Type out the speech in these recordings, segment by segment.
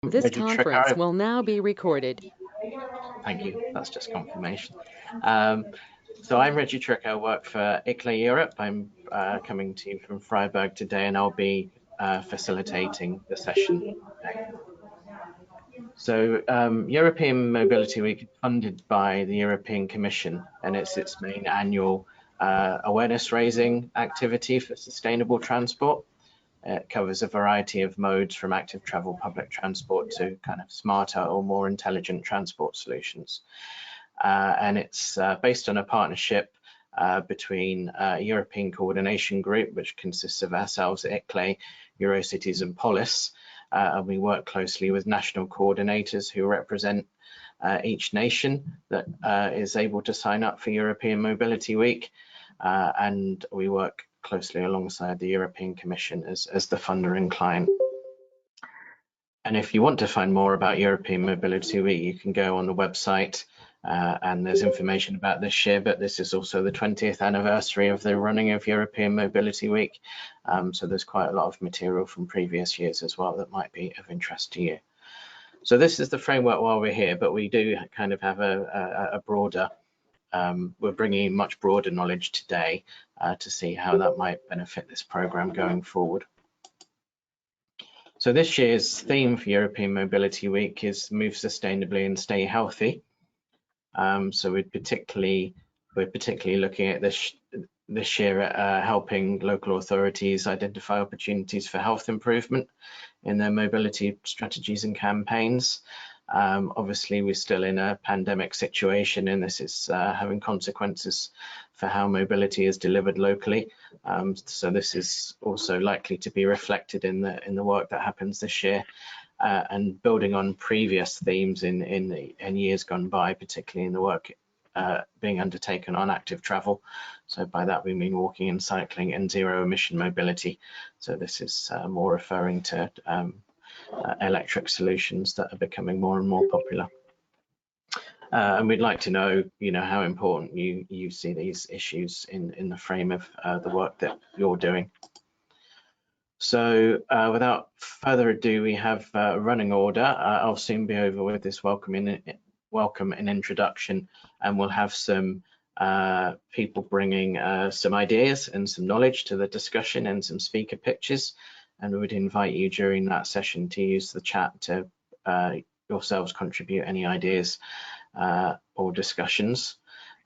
This conference will now be recorded. Thank you. That's just confirmation. So I'm Reggie Trick. I work for ICLA Europe. I'm coming to you from Freiburg today, and I'll be facilitating the session today. So European Mobility Week is funded by the European Commission, and it's its main annual awareness raising activity for sustainable transport. It covers a variety of modes from active travel public transport to kind of smarter or more intelligent transport solutions. And it's based on a partnership between a European Coordination Group, which consists of ourselves, ICLE, Eurocities and Polis, and we work closely with national coordinators who represent each nation that is able to sign up for European Mobility Week, and we work closely alongside the European Commission as the funder and client. And if you want to find more about European Mobility Week, you can go on the website and there's information about this year, but this is also the 20th anniversary of the running of European Mobility Week. So there's quite a lot of material from previous years as well that might be of interest to you. So this is the framework while we're here, but we do kind of have a broader, we're bringing much broader knowledge today to see how that might benefit this program going forward. So this year's theme for European Mobility Week is Move Sustainably and Stay Healthy. So we're particularly looking at this year at helping local authorities identify opportunities for health improvement in their mobility strategies and campaigns. Obviously, we're still in a pandemic situation, and this is having consequences for how mobility is delivered locally. So this is also likely to be reflected in the work that happens this year, and building on previous themes in years gone by, particularly in the work being undertaken on active travel. So by that we mean walking and cycling and zero emission mobility. So this is more referring to electric solutions that are becoming more and more popular. And we'd like to know, how important you see these issues in the frame of the work that you're doing. So without further ado, we have a running order. I'll soon be over with this welcome and introduction, and we'll have some people bringing some ideas and some knowledge to the discussion and some speaker pitches. And we would invite you during that session to use the chat to yourselves contribute any ideas or discussions.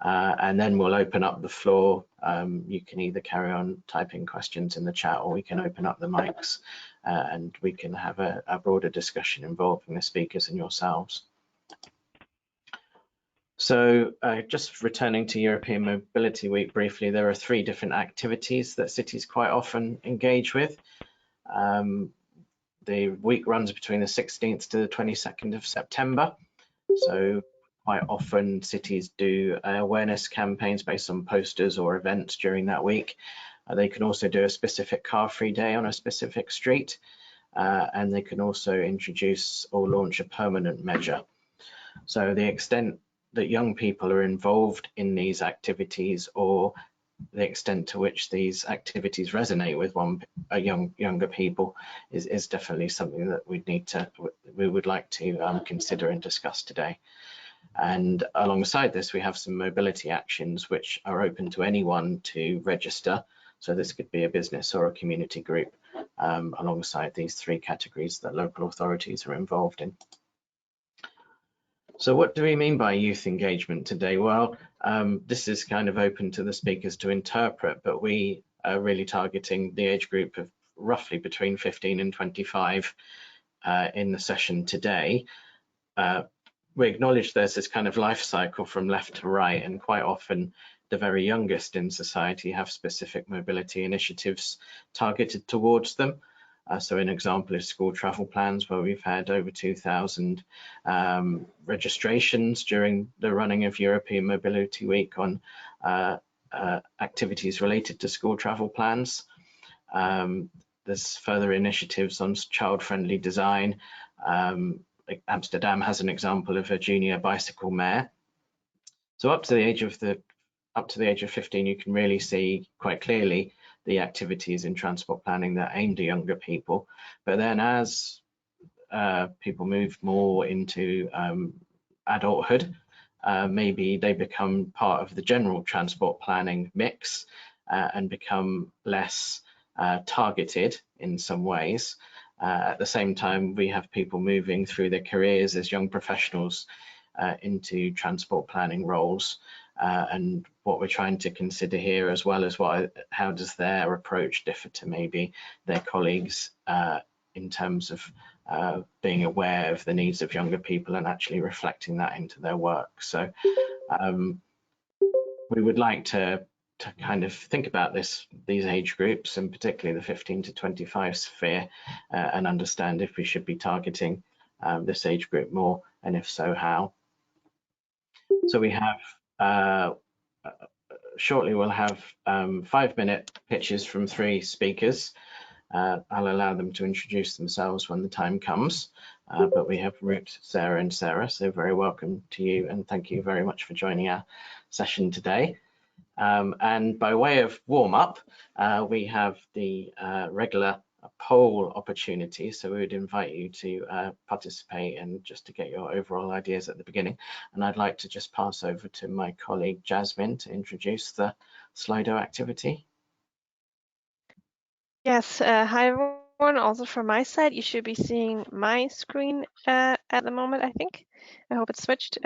And then we'll open up the floor. You can either carry on typing questions in the chat, or we can open up the mics and we can have a broader discussion involving the speakers and yourselves. So just returning to European Mobility Week briefly, there are 3 different activities that cities quite often engage with. The week runs between the 16th to the 22nd of September. So quite often cities do awareness campaigns based on posters or events during that week. They can also do a specific car-free day on a specific street, and they can also introduce or launch a permanent measure. So the extent that young people are involved in these activities, or the extent to which these activities resonate with younger people, is definitely something that we would like to consider and discuss today. And alongside this, we have some mobility actions which are open to anyone to register. So this could be a business or a community group, alongside these 3 categories that local authorities are involved in. So what do we mean by youth engagement today? Well, this is kind of open to the speakers to interpret, but we are really targeting the age group of roughly between 15 and 25 in the session today. We acknowledge there's this kind of life cycle from left to right, and quite often the very youngest in society have specific mobility initiatives targeted towards them. So an example is school travel plans, where we've had over 2,000 registrations during the running of European Mobility Week on activities related to school travel plans. There's further initiatives on child-friendly design. Amsterdam has an example of a junior bicycle mare. So up to the age of 15, you can really see quite clearly the activities in transport planning that aim to younger people. But then as people move more into adulthood, maybe they become part of the general transport planning mix and become less targeted in some ways. At the same time, we have people moving through their careers as young professionals into transport planning roles. And what we're trying to consider here, as well as how does their approach differ to maybe their colleagues in terms of being aware of the needs of younger people and actually reflecting that into their work. So we would like to kind of think about these age groups, and particularly the 15 to 25 sphere, and understand if we should be targeting this age group more, and if so, how. So we have shortly we'll have 5-minute pitches from 3 speakers. I'll allow them to introduce themselves when the time comes, but we have Ruth, Sarah and Sarah, so very welcome to you, and thank you very much for joining our session today. And by way of warm-up, we have the regular poll opportunity, so we would invite you to participate and just to get your overall ideas at the beginning. And I'd like to just pass over to my colleague Jasmine to introduce the Slido activity. Yes, hi everyone. Also from my side, you should be seeing my screen at the moment, I think. I hope it's switched,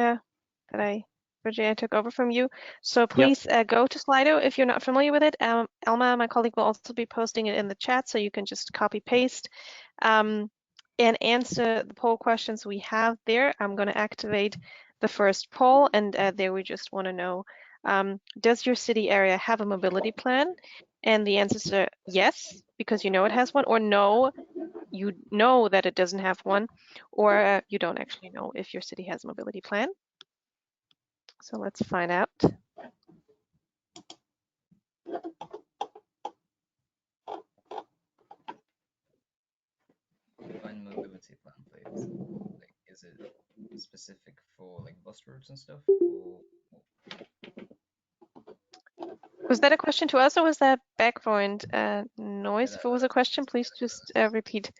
Virginia, I took over from you. So please go to Slido if you're not familiar with it. Elma, my colleague, will also be posting it in the chat, so you can just copy paste and answer the poll questions we have there. I'm going to activate the first poll, and there we just want to know, does your city area have a mobility plan? And the answers are yes, because you know it has one, or no, you know that it doesn't have one, or you don't actually know if your city has a mobility plan. So let's find out. Define mobility plan, please. Like, is it specific for like bus routes and stuff, or? Was that a question to us, or was that background noise? If it was a question, please just repeat.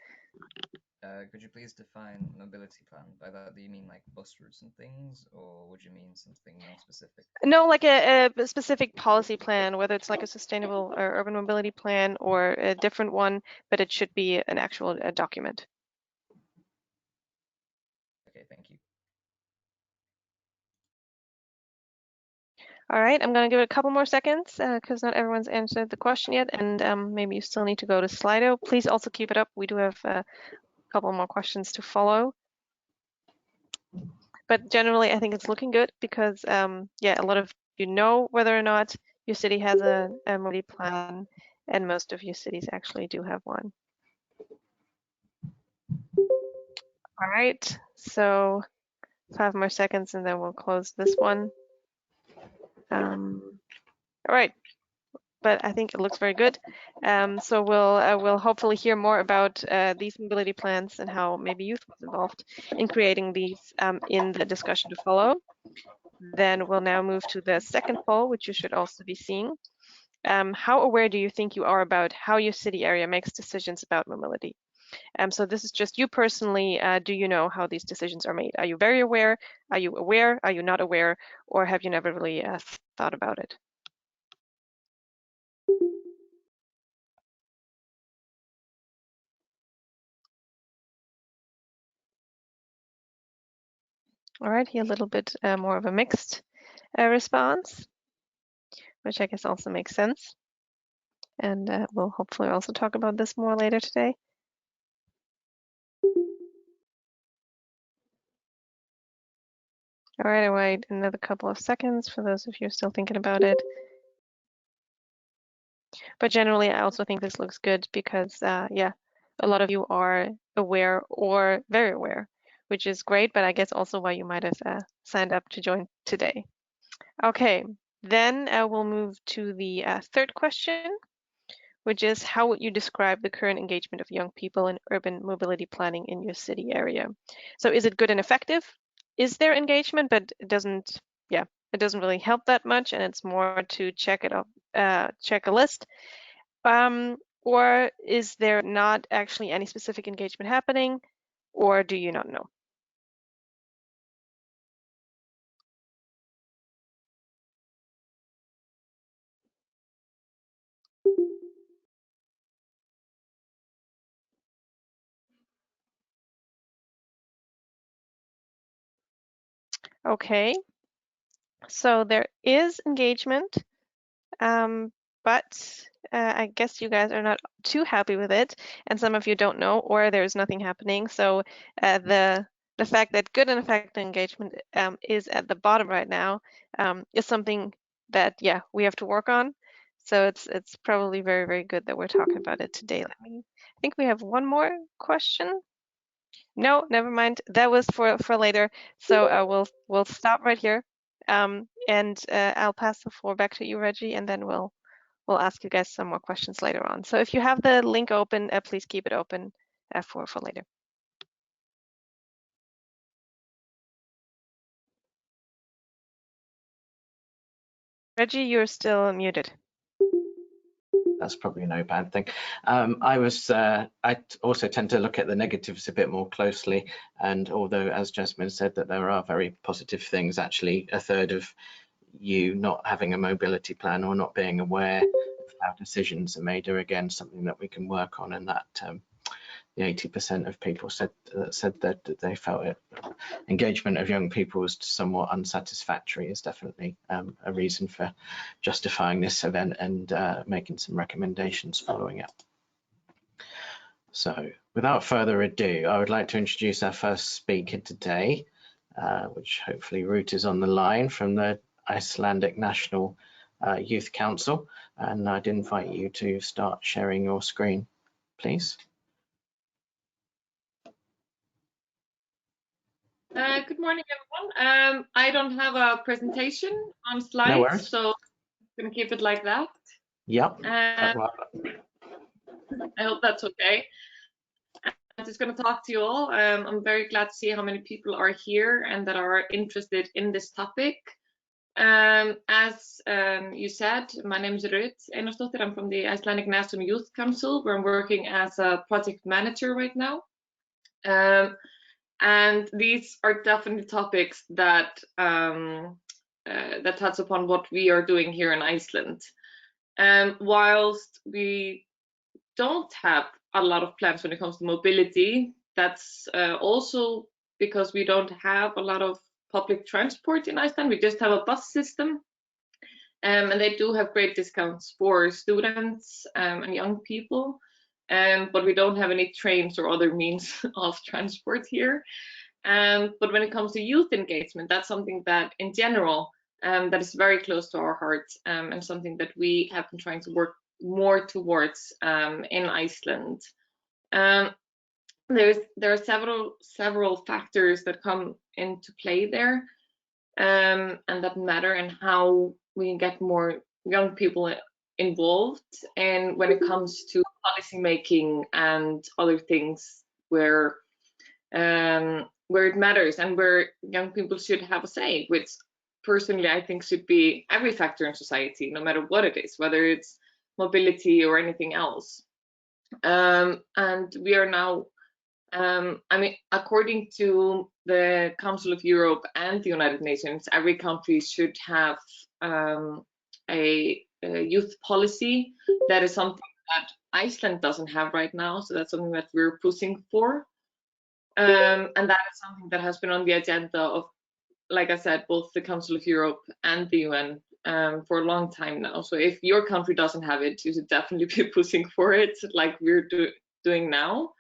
Could you please define mobility plan? By that, do you mean like bus routes and things, or would you mean something more specific? No, like a specific policy plan, whether it's like a sustainable or urban mobility plan or a different one, but it should be an actual document. Okay, thank you. All right, I'm going to give it a couple more seconds because not everyone's answered the question yet, and maybe you still need to go to Slido. Please also keep it up. We do have a couple more questions to follow. But generally, I think it's looking good because, yeah, a lot of you know whether or not your city has a mobility plan, and most of your cities actually do have one. All right, so 5 more seconds and then we'll close this one. All right, but I think it looks very good. So we'll hopefully hear more about these mobility plans and how maybe youth was involved in creating these in the discussion to follow. Then we'll now move to the second poll, which you should also be seeing. How aware do you think you are about how your city area makes decisions about mobility? So this is just you personally. Do you know how these decisions are made? Are you very aware? Are you aware? Are you not aware? Or have you never really thought about it? All right, here a little bit more of a mixed response, which I guess also makes sense. And we'll hopefully also talk about this more later today. All right, I'll wait another couple of seconds for those of you still thinking about it. But generally, I also think this looks good because, yeah, a lot of you are aware or very aware, which is great, but I guess also why you might have signed up to join today. Okay, then we'll move to the third question, which is how would you describe the current engagement of young people in urban mobility planning in your city area? So is it good and effective? Is there engagement, but it doesn't, yeah, it doesn't really help that much, and it's more to check it off, check a list. Or is there not actually any specific engagement happening? or do you not know? Okay, so there is engagement, but I guess you guys are not too happy with it, and some of you don't know, or there's nothing happening. So the fact that good and effective engagement is at the bottom right now is something that, yeah, we have to work on. So it's probably very, very good that we're talking about it today. I think we have one more question. No, never mind. That was for later. So we'll stop right here, and I'll pass the floor back to you, Reggie, and then we'll ask you guys some more questions later on. So if you have the link open, please keep it open for later. Reggie, you're still muted. That's probably no bad thing. I also tend to look at the negatives a bit more closely, and although, as Jasmine said, that there are very positive things, actually a third of you not having a mobility plan or not being aware of how decisions are made are again something that we can work on, and that the 80% of people said that they felt it. Engagement of young people was somewhat unsatisfactory is definitely a reason for justifying this event and making some recommendations following it. So without further ado, I would like to introduce our first speaker today, which hopefully Ruth is on the line from the Icelandic National Youth Council, and I'd invite you to start sharing your screen, please. Good morning, everyone. I don't have a presentation on slides, so I'm going to keep it like that. Yep. I hope that's okay. I'm just going to talk to you all. I'm very glad to see how many people are here and that are interested in this topic. As you said, my name is Ruth Einarsdóttir. I'm from the Icelandic National Youth Council, where I'm working as a project manager right now. And these are definitely topics that that touch upon what we are doing here in Iceland. Whilst we don't have a lot of plans when it comes to mobility, that's also because we don't have a lot of public transport in Iceland. We just have a bus system, and they do have great discounts for students and young people. But we don't have any trains or other means of transport here. But when it comes to youth engagement, that's something that in general that is very close to our hearts, and something that we have been trying to work more towards in Iceland. There are several factors that come into play there, and that matter, and how we can get more young people involved, and when it comes to policy making and other things where it matters and where young people should have a say, which personally I think should be every factor in society, no matter what it is, whether it's mobility or anything else. And we are now, I mean, according to the Council of Europe and the United Nations, every country should have a youth policy. That is something that Iceland doesn't have right now, so that's something that we're pushing for. And that is something that has been on the agenda of, like I said, both the Council of Europe and the UN for a long time now. So if your country doesn't have it, you should definitely be pushing for it, like we're doing now.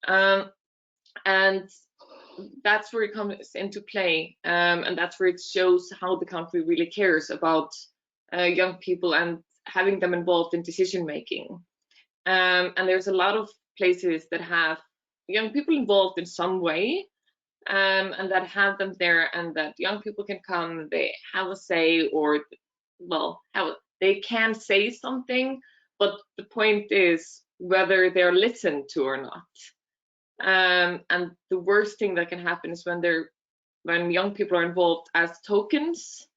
And that's where it comes into play, and that's where it shows how the country really cares about young people and having them involved in decision making. And there's a lot of places that have young people involved in some way, and that have them there, and that young people can come, they have a say, or well, they can say something, but the point is whether they're listened to or not. And the worst thing that can happen is when young people are involved as tokens,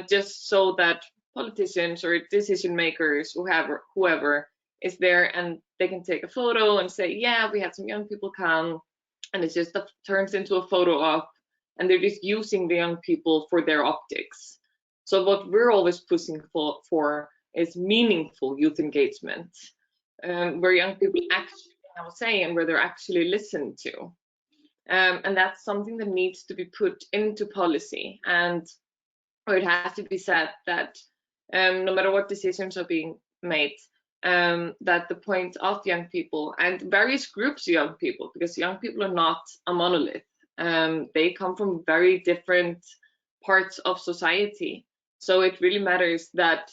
just so that politicians or decision makers, whoever is there, and they can take a photo and say, yeah, we had some young people come, and it just turns into a photo op, and they're just using the young people for their optics. So what we're always pushing for is meaningful youth engagement, where young people actually have a say and where they're actually listened to. And that's something that needs to be put into policy, and or it has to be said that no matter what decisions are being made, that the point of young people and various groups of young people, because young people are not a monolith, they come from very different parts of society. So it really matters that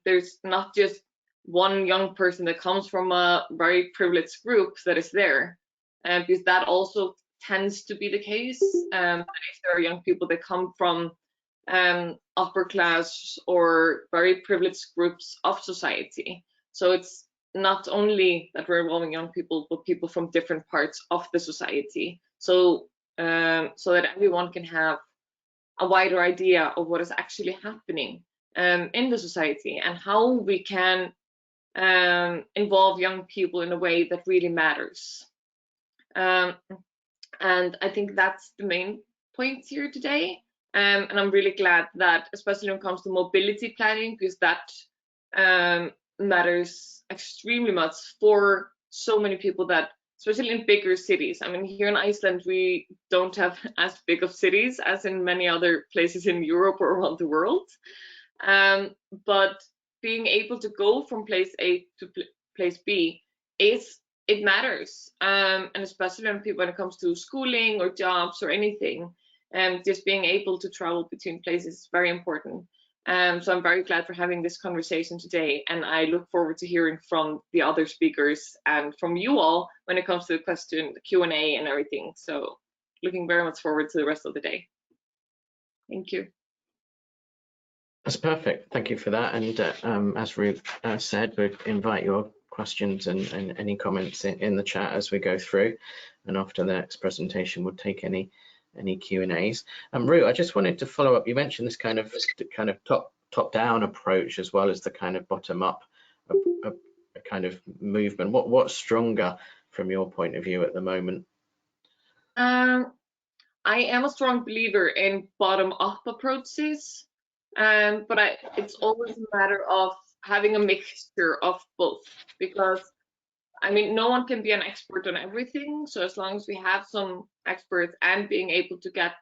there's not just one young person that comes from a very privileged group that is there, because that also tends to be the case. That if there are young people that come from upper class or very privileged groups of society. So it's not only that we're involving young people, but people from different parts of the society. So so that everyone can have a wider idea of what is actually happening in the society and how we can involve young people in a way that really matters. And I think that's the main point here today. And I'm really glad that, especially when it comes to mobility planning, because that matters extremely much for so many people that, especially in bigger cities. I mean, here in Iceland, we don't have as big of cities as in many other places in Europe or around the world. But being able to go from place A to place B it matters, and especially when it comes to schooling or jobs or anything, just being able to travel between places is very important. So I'm very glad for having this conversation today, and I look forward to hearing from the other speakers and from you all when it comes to the Q&A and everything. So looking very much forward to the rest of the day. Thank you. That's perfect. Thank you for that. And as Ruth said, we invite your questions and any comments in the chat as we go through. And after the next presentation, we'll take any Q&As. Ruth, I just wanted to follow up. You mentioned this kind of top-down approach as well as the kind of bottom-up kind of movement. What's stronger from your point of view at the moment? I am a strong believer in bottom-up approaches, but it's always a matter of having a mixture of both, because I mean, no one can be an expert on everything. So as long as we have some experts and being able to get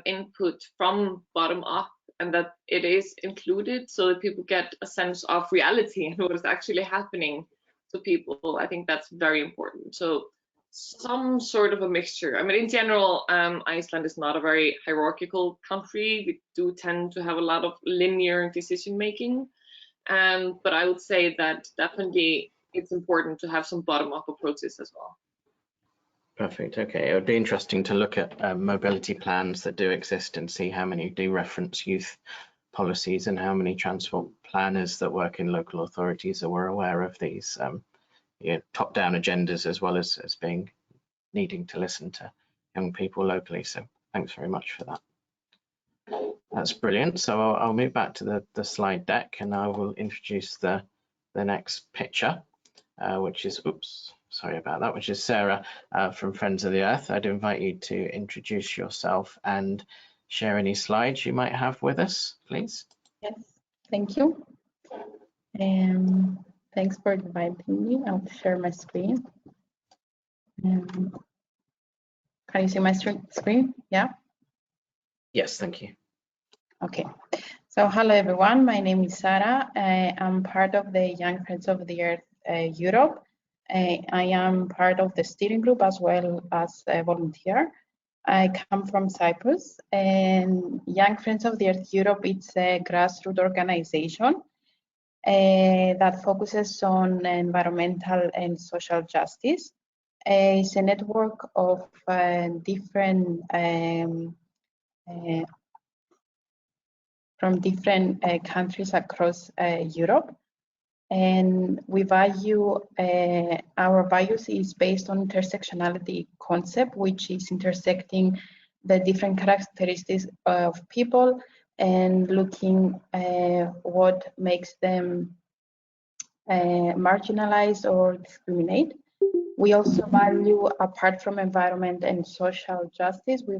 input from bottom up, and that it is included so that people get a sense of reality and what is actually happening to people, I think that's very important. So some sort of a mixture. I mean, in general, Iceland is not a very hierarchical country. We do tend to have a lot of linear decision making. But I would say that definitely it's important to have some bottom-up approaches as well. Perfect. Okay, it would be interesting to look at mobility plans that do exist and see how many do reference youth policies and how many transport planners that work in local authorities are aware of these top-down agendas, as well as needing to listen to young people locally. So thanks very much for that. That's brilliant. So I'll move back to the slide deck, and I will introduce the next picture, which is, sorry about that, which is Sarah from Friends of the Earth. I'd invite you to introduce yourself and share any slides you might have with us, please. Yes, thank you. Thanks for inviting me. I'll share my screen. Can you see my screen? Yeah? Yes, thank you. Okay. So hello, everyone. My name is Sarah. I'm part of the Young Friends of the Earth Europe. I am part of the steering group as well as a volunteer. I come from Cyprus, and Young Friends of the Earth Europe, it's a grassroots organization that focuses on environmental and social justice. It's a network of different from different countries across Europe. And we value, our values is based on intersectionality concept, which is intersecting the different characteristics of people and looking what makes them marginalized or discriminate. We also value, apart from environment and social justice, we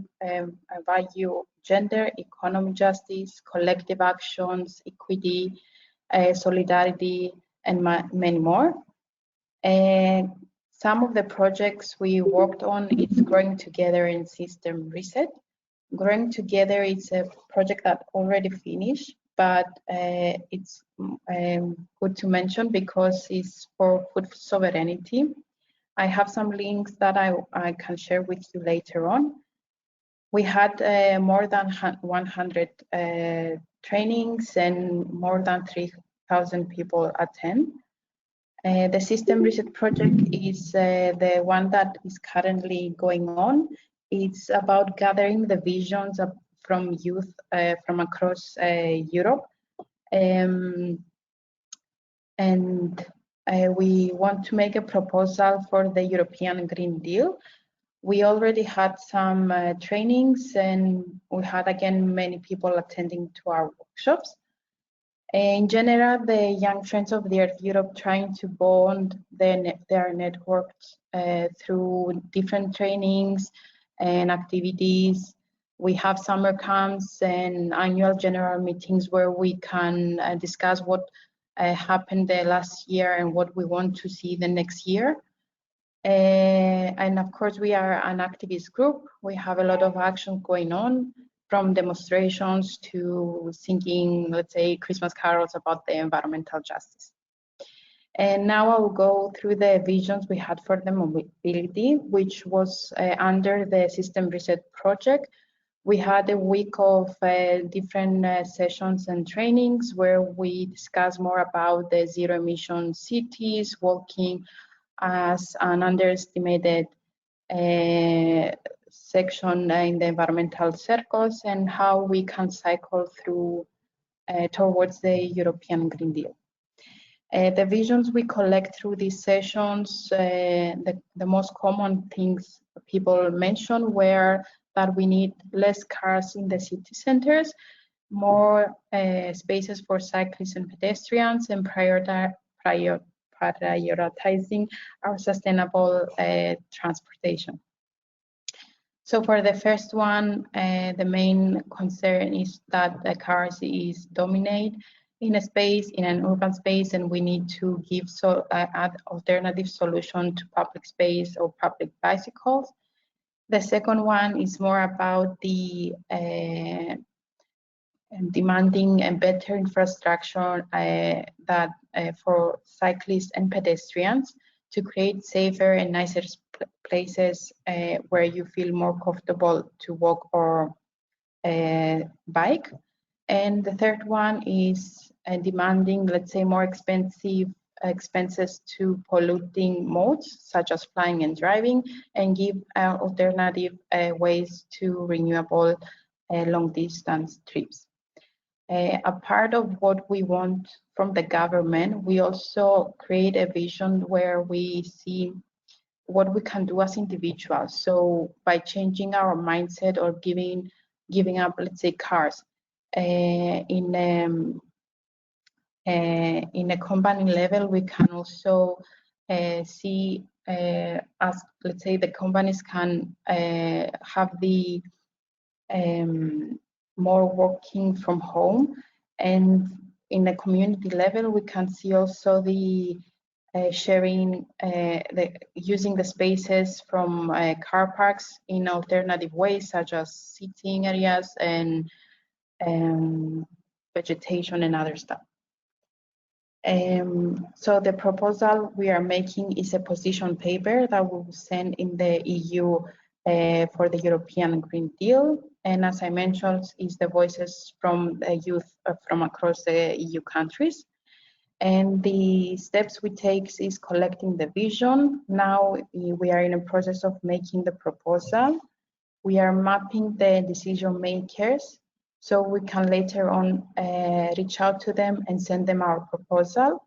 value gender, economic justice, collective actions, equity, solidarity, and many more. And some of the projects we worked on is Growing Together in System Reset. Growing Together is a project that already finished, but it's good to mention because it's for food sovereignty. I have some links that I can share with you later on. We had more than 100 trainings and more than 3,000 people attend. The System Reset project is the one that is currently going on. It's about gathering the visions from youth from across Europe. And we want to make a proposal for the European Green Deal. We already had some trainings, and we had again many people attending to our workshops. In general, the Young Friends of the Earth Europe trying to bond their networks through different trainings and activities. We have summer camps and annual general meetings where we can discuss what happened the last year and what we want to see the next year. And of course, we are an activist group. We have a lot of action going on, from demonstrations to singing, let's say, Christmas carols about the environmental justice. And now I'll go through the visions we had for the mobility, which was under the System Reset project. We had a week of different sessions and trainings where we discussed more about the zero emission cities, walking as an underestimated section in the environmental circles, and how we can cycle through towards the European Green Deal. The visions we collect through these sessions, the most common things people mentioned were that we need less cars in the city centers, more spaces for cyclists and pedestrians, and prioritizing our sustainable transportation. So for the first one, the main concern is that the cars is dominate in a space, in an urban space, and we need to give alternative solution to public space or public bicycles. The second one is more about the demanding a better infrastructure that for cyclists and pedestrians to create safer and nicer places where you feel more comfortable to walk or bike. And the third one is demanding, let's say, more expenses to polluting modes such as flying and driving, and give alternative ways to renewable long distance trips. A part of what we want from the government, we also create a vision where we see what we can do as individuals. So by changing our mindset or giving up, let's say, cars, in a company level, we can also see as, let's say, the companies can have the more working from home, and in a community level, we can see also the sharing, using the spaces from car parks in alternative ways, such as sitting areas and vegetation and other stuff. So the proposal we are making is a position paper that we will send in the EU for the European Green Deal. And as I mentioned, is the voices from the youth from across the EU countries. And the steps we take is collecting the vision. Now we are in a process of making the proposal. We are mapping the decision makers so we can later on reach out to them and send them our proposal.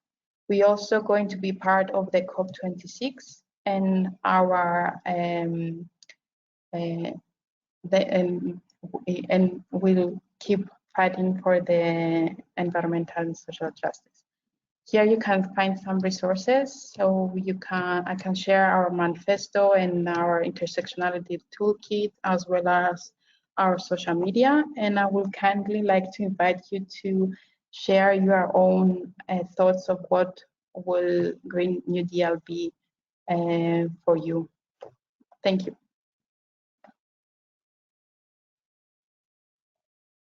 We also going to be part of the COP26 and our and we'll keep fighting for the environmental and social justice. here you can find some resources. So I can share our manifesto and our intersectionality toolkit, as well as our social media. And I would kindly like to invite you to share your own thoughts of what will Green New Deal be for you. Thank you.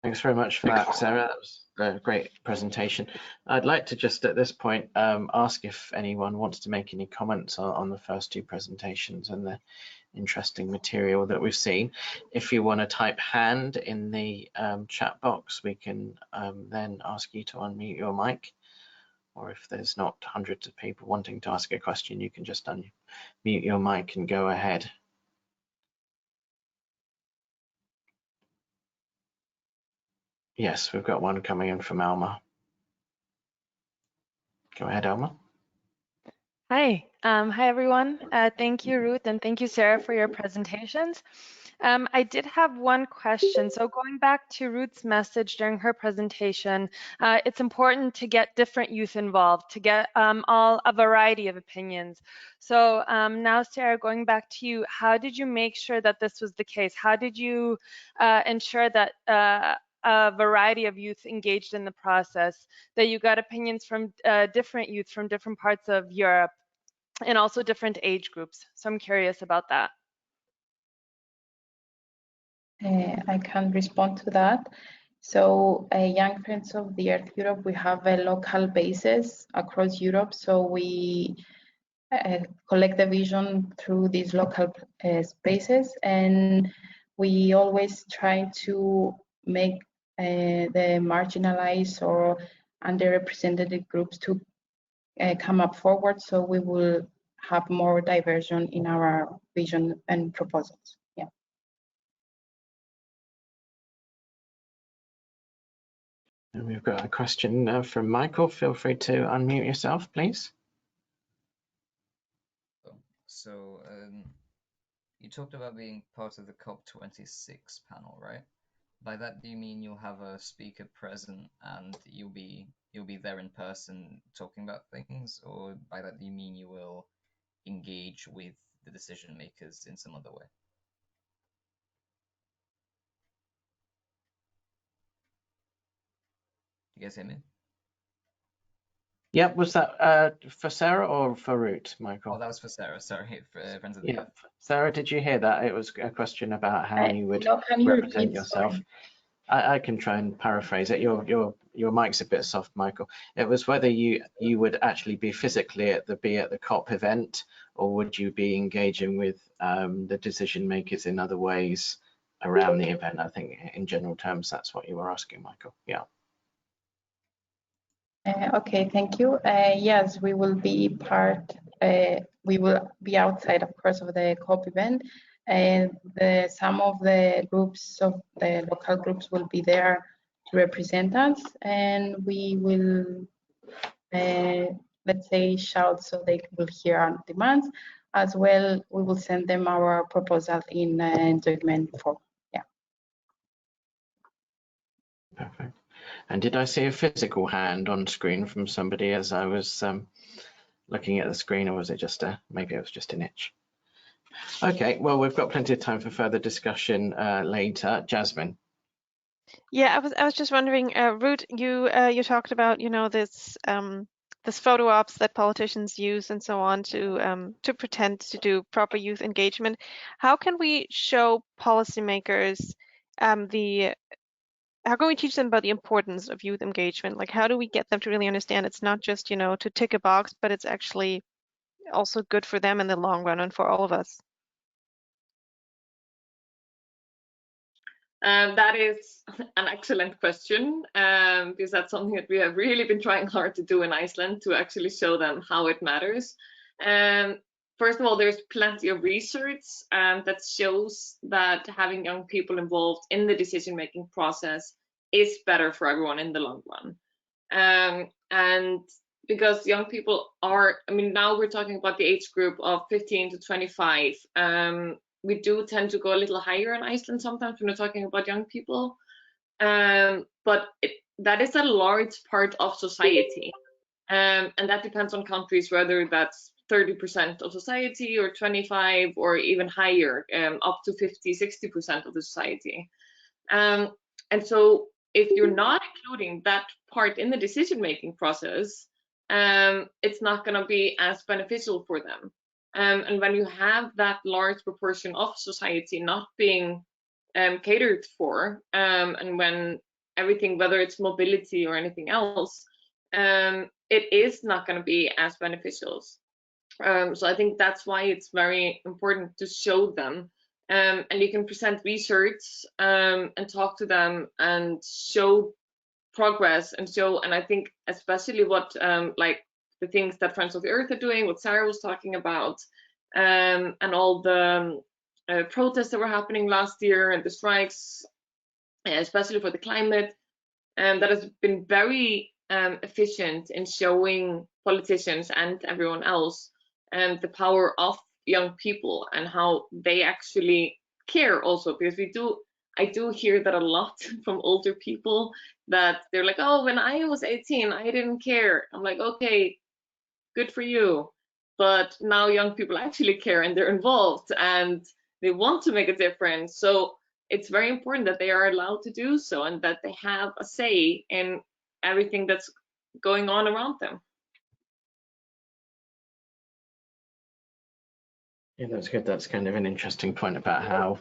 Thanks very much for that, Sarah. That was a great presentation. I'd like to just at this point ask if anyone wants to make any comments on the first two presentations and the interesting material that we've seen. If you want to type hand in the chat box, we can then ask you to unmute your mic. Or if there's not hundreds of people wanting to ask a question, you can just unmute your mic and go ahead. Yes, we've got one coming in from Alma. Go ahead, Alma. Hi, hi everyone. Thank you, Ruth, and thank you, Sarah, for your presentations. I did have one question. So going back to Ruth's message during her presentation, it's important to get different youth involved, to get a variety of opinions. So now, Sarah, going back to you, how did you make sure that this was the case? How did you ensure that a variety of youth engaged in the process, that you got opinions from different youth from different parts of Europe and also different age groups? So I'm curious about that. I can respond to that. So Young Friends of the Earth Europe, we have a local bases across Europe. So we collect the vision through these local spaces, and we always try to make the marginalized or underrepresented groups to come up forward, so we will have more diversion in our vision and proposals. Yeah. And we've got a question from Michael. Feel free to unmute yourself, please. So you talked about being part of the COP26 panel, right? By that, do you mean you'll have a speaker present and you'll be there in person talking about things, or by that do you mean you will engage with the decision makers in some other way? You guys hear me? Yep, was that for Sarah or for Ruth, Michael? Oh, that was for Sarah, sorry, for Friends of the Earth. Sarah, did you hear that? It was a question about how you would can you represent repeat? yourself. Sorry. I can try and paraphrase it. Your mic's a bit soft, Michael. It was whether you would actually be physically at the COP event, or would you be engaging with the decision makers in other ways around the event. I think in general terms, that's what you were asking, Michael. Yeah. Okay, thank you. Yes, we will be we will be outside, of course, of the COP event. And some of the groups of the local groups will be there to represent us, and we will, let's say, shout so they will hear our demands. As well, we will send them our proposal in document form. Yeah. Perfect. And did I see a physical hand on screen from somebody as I was looking at the screen, or was it just maybe it was just an itch? Okay, well, we've got plenty of time for further discussion later. Jasmine. Yeah, I was just wondering, Ruth, you talked about, you know, this photo ops that politicians use and so on to pretend to do proper youth engagement. How can we show policymakers how can we teach them about the importance of youth engagement? Like, how do we get them to really understand it's not just, you know, to tick a box, but it's actually also good for them in the long run and for all of us? That is an excellent question, because that's something that we have really been trying hard to do in Iceland, to actually show them how it matters. First of all, there's plenty of research that shows that having young people involved in the decision-making process is better for everyone in the long run. And because young people are, I mean, now we're talking about the age group of 15 to 25. We do tend to go a little higher in Iceland sometimes when we're talking about young people, but that is a large part of society. and that depends on countries, whether that's 30% of society or 25 or even higher, up to 50-60% of the society. And so if you're not including that part in the decision-making process, it's not going to be as beneficial for them. And when you have that large proportion of society not being catered for, and when everything, whether it's mobility or anything else, it is not going to be as beneficial. So I think that's why it's very important to show them, and you can present research and talk to them and show progress and show, and I think especially what like the things that Friends of the Earth are doing, what Sarah was talking about, and all the protests that were happening last year and the strikes, especially for the climate, that has been very efficient in showing politicians and everyone else the power of young people and how they actually care also, because I do hear that a lot from older people, that they're like, oh, when I was 18 I didn't care. I'm like, okay, good for you, but now young people actually care and they're involved and they want to make a difference. So it's very important that they are allowed to do so and that they have a say in everything that's going on around them. Yeah, that's good. That's kind of an interesting point about how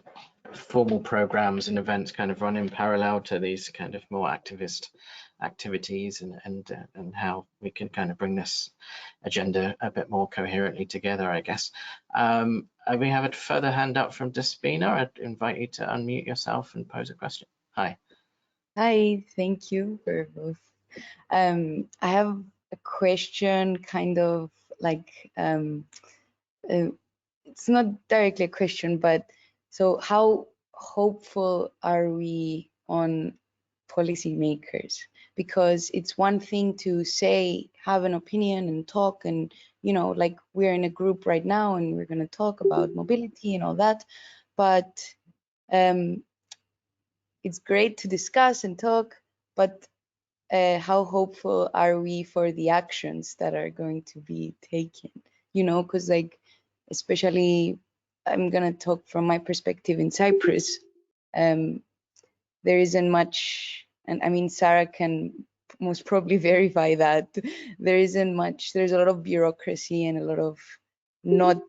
formal programs and events kind of run in parallel to these kind of more activist activities, and how we can kind of bring this agenda a bit more coherently together, I guess. We have a further hand up from Despina. I'd invite you to unmute yourself and pose a question. Hi. Hi, thank you for both. I have a question, kind of like, it's not directly a question, but so how hopeful are we on policymakers? Because it's one thing to say, have an opinion and talk, and like we're in a group right now and we're going to talk about mobility and all that, but it's great to discuss and talk, but how hopeful are we for the actions that are going to be taken? Because like, especially, I'm gonna talk from my perspective in Cyprus. There isn't much, and I mean, Sarah can most probably verify that there isn't much. There's a lot of bureaucracy and a lot of not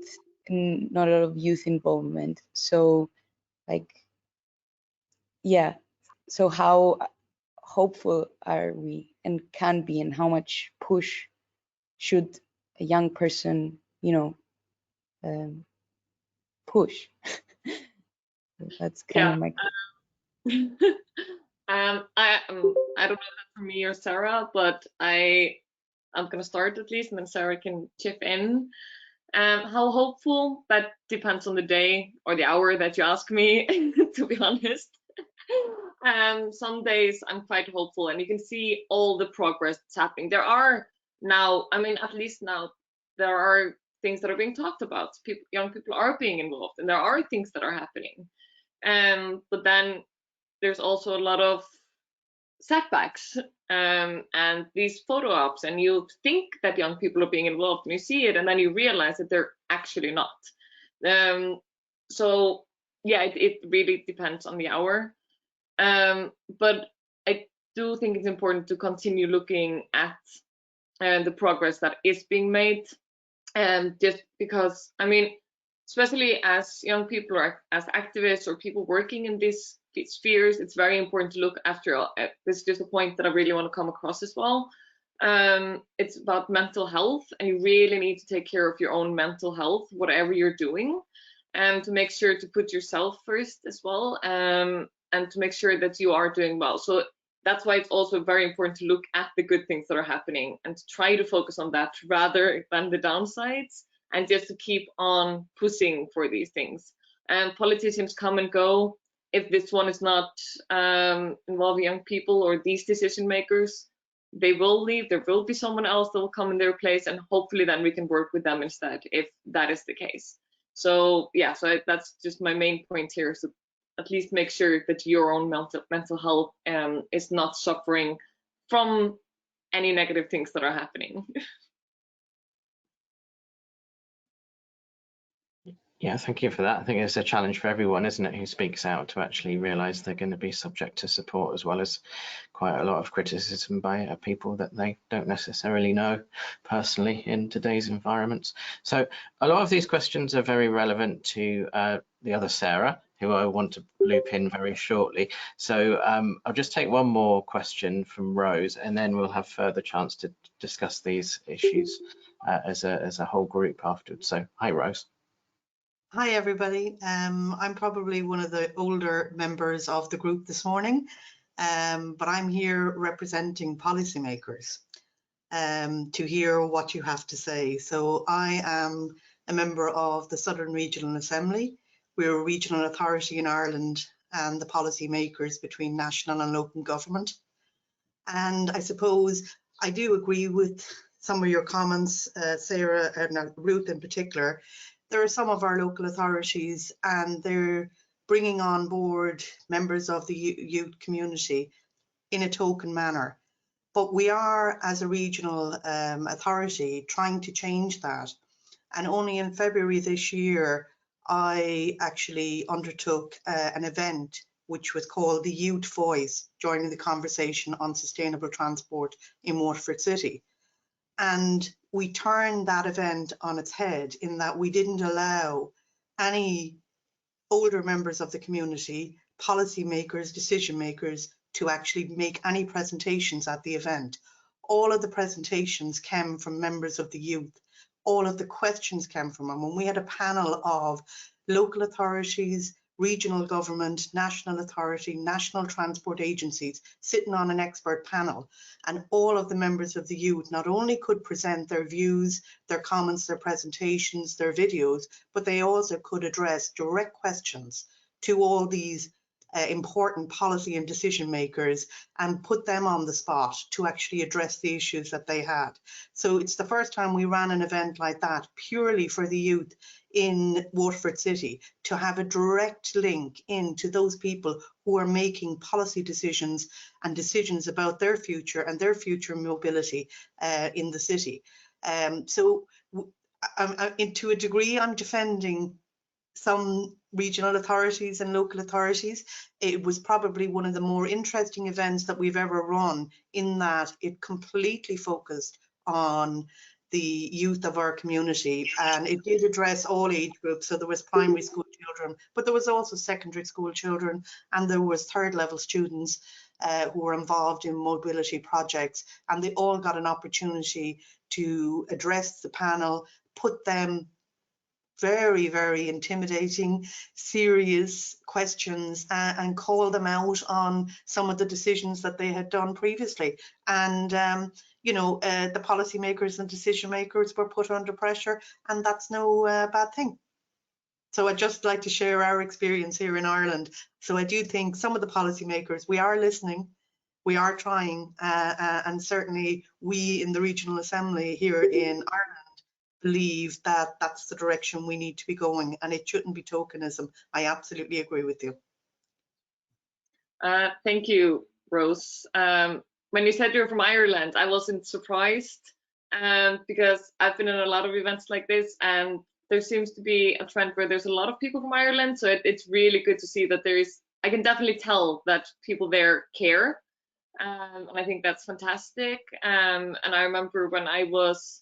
a lot of youth involvement. So, like, yeah. So how hopeful are we and can be, and how much push should a young person, push? That's kind of my I don't know if that's for me or Sarah, but I'm gonna start at least, and then Sarah can chip in. How hopeful? That depends on the day or the hour that you ask me, to be honest. Some days I'm quite hopeful, and you can see all the progress that's happening. There are now, I mean, at least now, there are things that are being talked about. Young people are being involved, and there are things that are happening. But then there's also a lot of setbacks and these photo ops, and you think that young people are being involved, and you see it, and then you realize that they're actually not. So yeah, it really depends on the hour. But I do think it's important to continue looking at the progress that is being made, just because, I mean, especially as young people or as activists or people working in these spheres, it's very important to look after. This is just a point that I really want to come across as well. It's about mental health, and you really need to take care of your own mental health, whatever you're doing, and to make sure to put yourself first as well, and to make sure that you are doing well. So that's why it's also very important to look at the good things that are happening and to try to focus on that rather than the downsides, and just to keep on pushing for these things. And politicians come and go. If this one is not involving young people or these decision makers, they will leave. There will be someone else that will come in their place, and hopefully then we can work with them instead, if that is the case. So yeah, so that's just my main point here. So at least make sure that your own mental health is not suffering from any negative things that are happening. Yeah, thank you for that. I think it's a challenge for everyone, isn't it, who speaks out, to actually realise they're going to be subject to support, as well as quite a lot of criticism by people that they don't necessarily know personally in today's environments. So a lot of these questions are very relevant to the other Sarah, who I want to loop in very shortly. So I'll just take one more question from Rose, and then we'll have further chance to discuss these issues as a whole group afterwards. So hi, Rose. Hi everybody. I'm probably one of the older members of the group this morning, but I'm here representing policymakers to hear what you have to say. So I am a member of the Southern Regional Assembly. We're a regional authority in Ireland and the policymakers between national and local government. And I suppose I do agree with some of your comments, Sarah and Ruth in particular. There are some of our local authorities and they're bringing on board members of the youth community in a token manner. But we are, as a regional authority, trying to change that. And only in February this year, I actually undertook an event which was called the Youth Voice, joining the conversation on sustainable transport in Waterford City. And we turned that event on its head in that we didn't allow any older members of the community, policymakers, decision makers, to actually make any presentations at the event. All of the presentations came from members of the youth. All of the questions came from them. And we had a panel of local authorities, regional government, national authority, national transport agencies sitting on an expert panel. And all of the members of the youth not only could present their views, their comments, their presentations, their videos, but they also could address direct questions to all these important policy and decision makers and put them on the spot to actually address the issues that they had. So it's the first time we ran an event like that purely for the youth in Waterford City, to have a direct link into those people who are making policy decisions and decisions about their future and their future mobility in the city. To a degree, I'm defending some regional authorities and local authorities. It was probably one of the more interesting events that we've ever run, in that it completely focused on the youth of our community, and it did address all age groups. So there was primary school children, but there was also secondary school children, and there was third level students who were involved in mobility projects, and they all got an opportunity to address the panel, put them very, very intimidating, serious questions, and call them out on some of the decisions that they had done previously. And the policymakers and decision makers were put under pressure, and that's no bad thing. So I'd just like to share our experience here in Ireland. So I do think some of the policymakers, we are listening, we are trying, and certainly we in the Regional Assembly here in Ireland believe that that's the direction we need to be going, and it shouldn't be tokenism. I absolutely agree with you. Thank you, Rose. When you said you're from Ireland, I wasn't surprised, because I've been in a lot of events like this, and there seems to be a trend where there's a lot of people from Ireland. So it's really good to see that I can definitely tell that people there care, and I think that's fantastic. And I remember when I was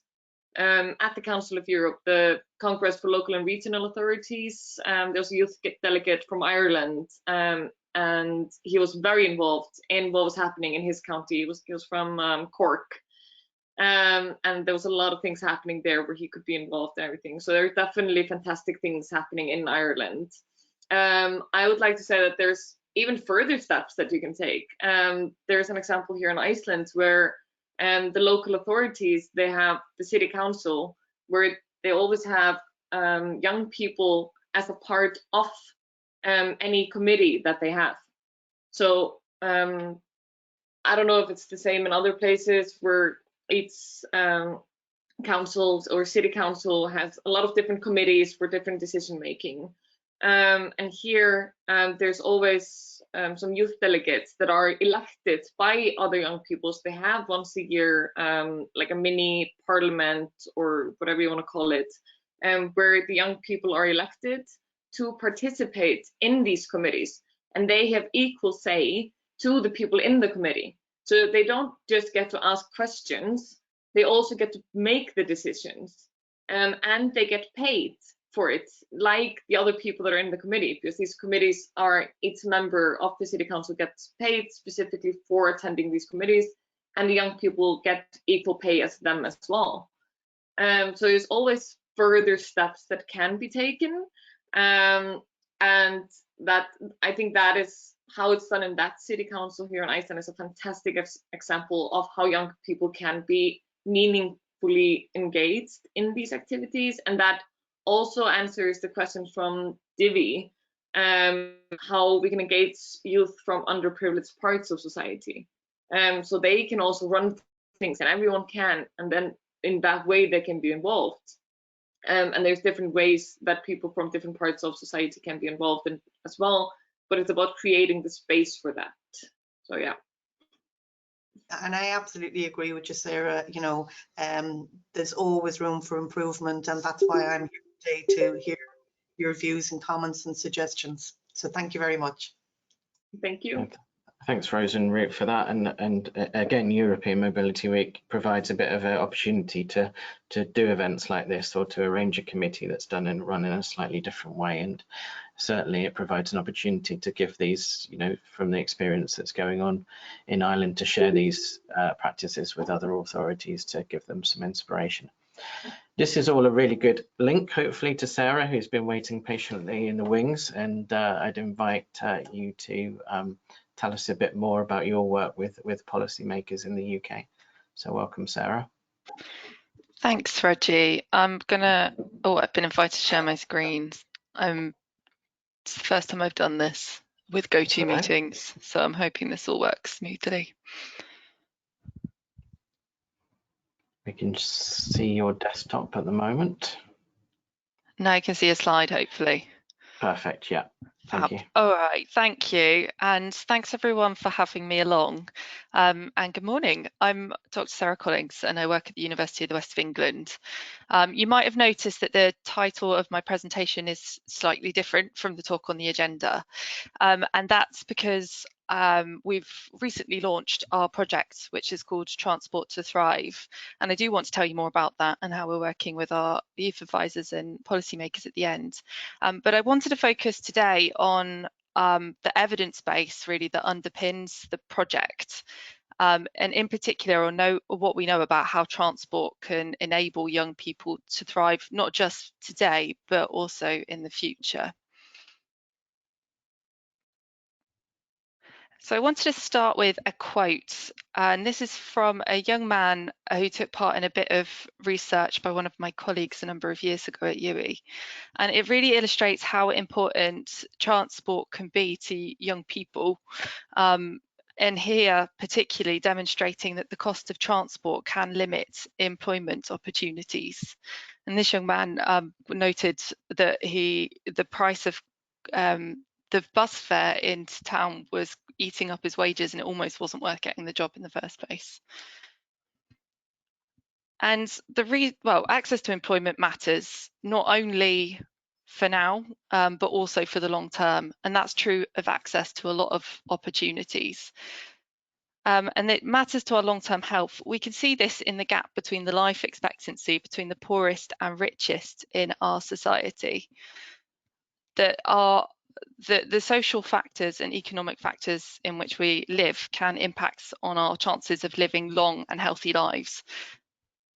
at the Council of Europe, the Congress for Local and Regional Authorities, there was a youth delegate from Ireland, and he was very involved in what was happening in his county. He was from Cork, and there was a lot of things happening there where he could be involved and everything. So there are definitely fantastic things happening in Ireland. I would like to say that there's even further steps that you can take. There's an example here in Iceland where the local authorities, they have the city council, where they always have young people as a part of any committee that they have. So I don't know if it's the same in other places where it's councils or city council has a lot of different committees for different decision making. And here there's always some youth delegates that are elected by other young people. So they have once a year like a mini parliament or whatever you want to call it, where the young people are elected to participate in these committees, and they have equal say to the people in the committee. So they don't just get to ask questions, they also get to make the decisions, and they get paid for it, like the other people that are in the committee, because these committees are, each member of the city council gets paid specifically for attending these committees, and the young people get equal pay as them as well. So there's always further steps that can be taken, and that, I think that is how it's done in that city council here in Iceland is a fantastic example of how young people can be meaningfully engaged in these activities. And that also answers the question from Divi, how we can engage youth from underprivileged parts of society. So they can also run things, and everyone can, and then in that way they can be involved. And there's different ways that people from different parts of society can be involved in as well, but it's about creating the space for that. So yeah. And I absolutely agree with you, Sarah. You know, there's always room for improvement, and that's why I'm here today to hear your views and comments and suggestions. So thank you very much. Thank you. Thanks, Rose and Root, for that. And again, European Mobility Week provides a bit of an opportunity to do events like this, or to arrange a committee that's done and run in a slightly different way. And certainly it provides an opportunity to give these, you know, from the experience that's going on in Ireland, to share these practices with other authorities, to give them some inspiration. This is all a really good link, hopefully, to Sarah, who's been waiting patiently in the wings. And I'd invite you to tell us a bit more about your work with policymakers in the UK. So welcome, Sarah. Thanks, Reggie. I've been invited to share my screen. It's the first time I've done this with GoToMeetings, so I'm hoping this all works smoothly. We can see your desktop at the moment. Now you can see a slide, hopefully. Perfect, yeah. Thank you. All right, thank you. And thanks everyone for having me along. And good morning. I'm Dr. Sarah Collings and I work at the University of the West of England. You might have noticed that the title of my presentation is slightly different from the talk on the agenda. And that's because we've recently launched our project, which is called Transport to Thrive. And I do want to tell you more about that and how we're working with our youth advisors and policymakers at the end. But I wanted to focus today on the evidence base really that underpins the project. And in particular, or what we know about how transport can enable young people to thrive, not just today, but also in the future. So I wanted to start with a quote, and this is from a young man who took part in a bit of research by one of my colleagues a number of years ago at UWE. And it really illustrates how important transport can be to young people. And here, particularly demonstrating that the cost of transport can limit employment opportunities. And this young man noted that the price of the bus fare into town was eating up his wages and it almost wasn't worth getting the job in the first place. And access to employment matters not only for now, but also for the long term. And that's true of access to a lot of opportunities. And it matters to our long-term health. We can see this in the gap between the life expectancy between the poorest and richest in our society. That are the social factors and economic factors in which we live can impact on our chances of living long and healthy lives.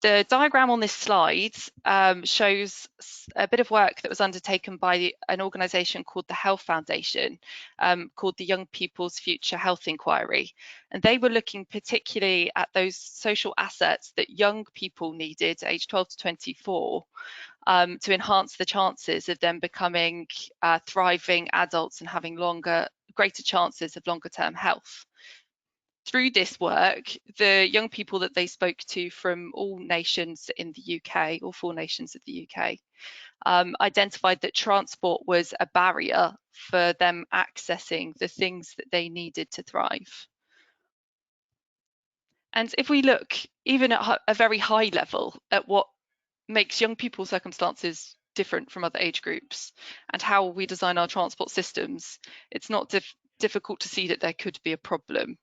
The diagram on this slide shows a bit of work that was undertaken by an organisation called the Health Foundation, called the Young People's Future Health Inquiry. And they were looking particularly at those social assets that young people needed, aged 12 to 24, to enhance the chances of them becoming thriving adults and having greater chances of longer term health. Through this work, the young people that they spoke to from all nations in the UK, all 4 nations of the UK, identified that transport was a barrier for them accessing the things that they needed to thrive. And if we look even at a very high level at what makes young people's circumstances different from other age groups and how we design our transport systems, it's not difficult to see that there could be a problem.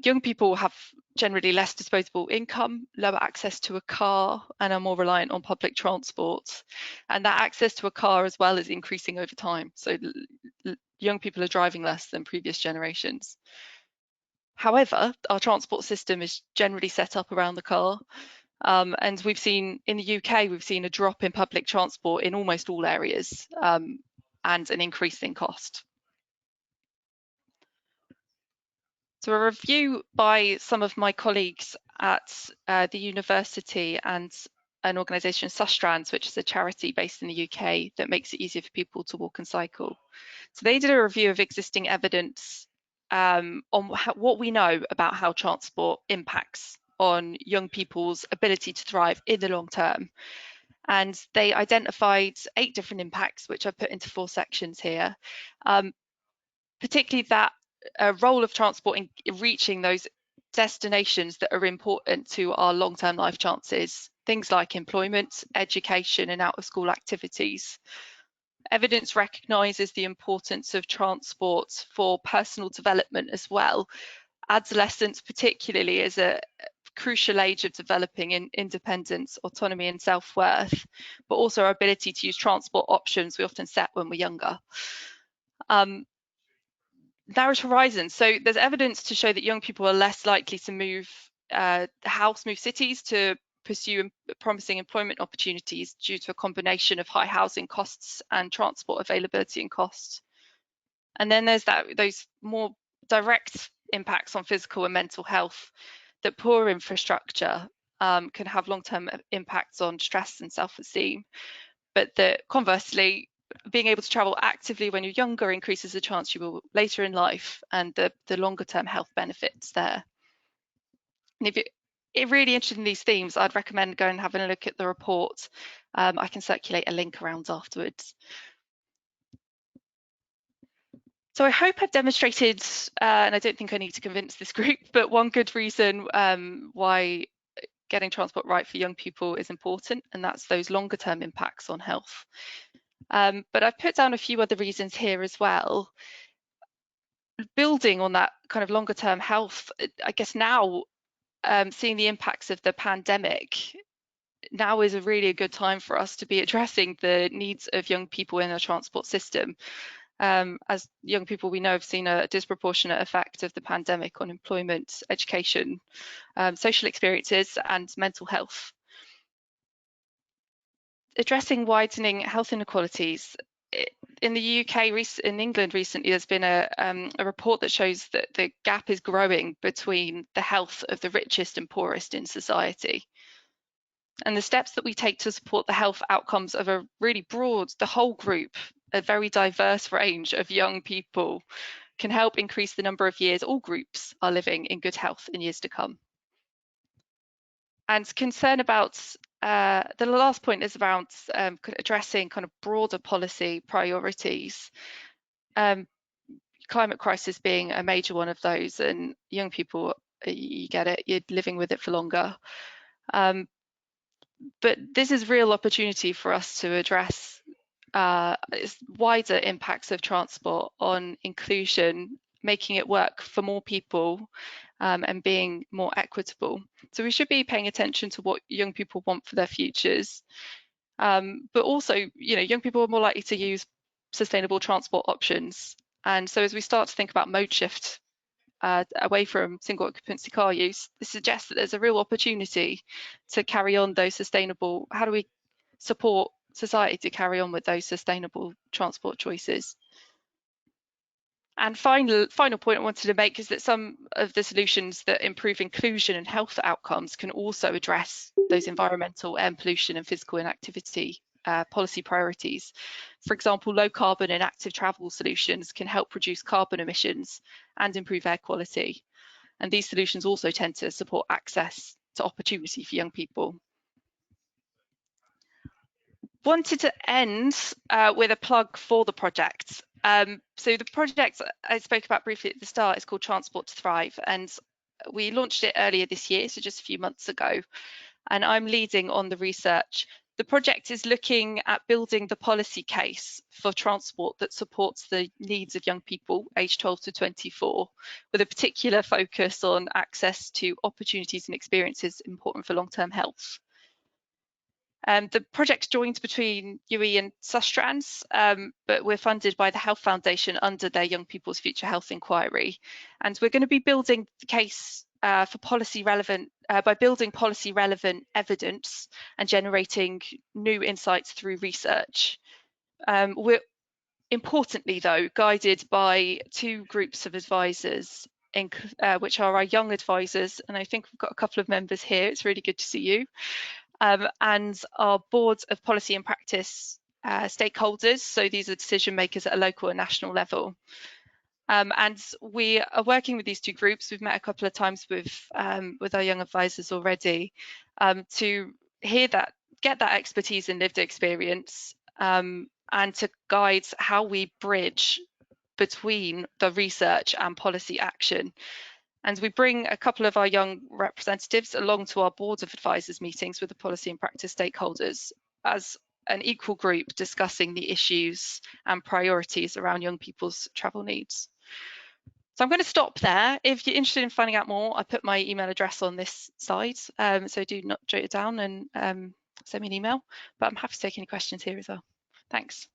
Young people have generally less disposable income, lower access to a car, and are more reliant on public transport. And that access to a car as well is increasing over time. So young people are driving less than previous generations. However, our transport system is generally set up around the car. And we've seen in the UK, we've seen a drop in public transport in almost all areas and an increase in cost. So a review by some of my colleagues at the university and an organisation, Sustainably, which is a charity based in the UK that makes it easier for people to walk and cycle. So they did a review of existing evidence on what we know about how transport impacts on young people's ability to thrive in the long term. And they identified 8 different impacts, which I've put into 4 sections here, particularly that role of transport in reaching those destinations that are important to our long-term life chances, things like employment, education, and out-of-school activities. Evidence recognises the importance of transport for personal development as well. Adolescence particularly is a crucial age of developing in independence, autonomy and self-worth, but also our ability to use transport options we often set when we're younger. Narrowed horizons. So there's evidence to show that young people are less likely to move house, move cities to pursue promising employment opportunities due to a combination of high housing costs and transport availability and cost. And then there's those more direct impacts on physical and mental health, that poor infrastructure can have long-term impacts on stress and self-esteem, but that conversely, being able to travel actively when you're younger increases the chance you will later in life, and the longer term health benefits there. And if you're really interested in these themes, I'd recommend going and having a look at the report. I can circulate a link around afterwards. So I hope I've demonstrated, and I don't think I need to convince this group, but one good reason why getting transport right for young people is important, and that's those longer term impacts on health. But I've put down a few other reasons here as well. Building on that kind of longer term health, I guess now seeing the impacts of the pandemic, now is a really good time for us to be addressing the needs of young people in our transport system. As young people, we know have seen a disproportionate effect of the pandemic on employment, education, social experiences and mental health. Addressing widening health inequalities. In the UK, in England recently, there's been a report that shows that the gap is growing between the health of the richest and poorest in society. And the steps that we take to support the health outcomes of a really broad, the whole group, a very diverse range of young people, can help increase the number of years all groups are living in good health in years to come. And concern about the last point is around addressing kind of broader policy priorities. Climate crisis being a major one of those, and young people, you get it, you're living with it for longer. But this is real opportunity for us to address wider impacts of transport on inclusion, making it work for more people and being more equitable. So we should be paying attention to what young people want for their futures. But also, young people are more likely to use sustainable transport options. And so as we start to think about mode shift away from single occupancy car use, this suggests that there's a real opportunity to carry on those sustainable, how do we support society to carry on with those sustainable transport choices? And final point I wanted to make is that some of the solutions that improve inclusion and health outcomes can also address those environmental, air pollution and physical inactivity policy priorities. For example, low carbon and active travel solutions can help reduce carbon emissions and improve air quality. And these solutions also tend to support access to opportunity for young people. wanted to end with a plug for the project. So the project I spoke about briefly at the start is called Transport to Thrive, and we launched it earlier this year, so just a few months ago, and I'm leading on the research. The project is looking at building the policy case for transport that supports the needs of young people aged 12 to 24, with a particular focus on access to opportunities and experiences important for long-term health. The project's joined between UE and Sustrans, but we're funded by the Health Foundation under their Young People's Future Health Inquiry. And we're going to be building the case for policy relevant, by building policy relevant evidence and generating new insights through research. We're importantly though guided by two groups of advisors, which are our young advisors, and I think we've got a couple of members here. It's really good to see you. And our boards of policy and practice stakeholders. So these are decision makers at a local and national level. And we are working with these two groups. We've met a couple of times with our young advisors already to hear that, get that expertise and lived experience, and to guide how we bridge between the research and policy action. And we bring a couple of our young representatives along to our board of advisors meetings with the policy and practice stakeholders as an equal group discussing the issues and priorities around young people's travel needs. So I'm going to stop there. If you're interested in finding out more, I put my email address on this slide, so do not jot it down and send me an email, but I'm happy to take any questions here as well. Thanks.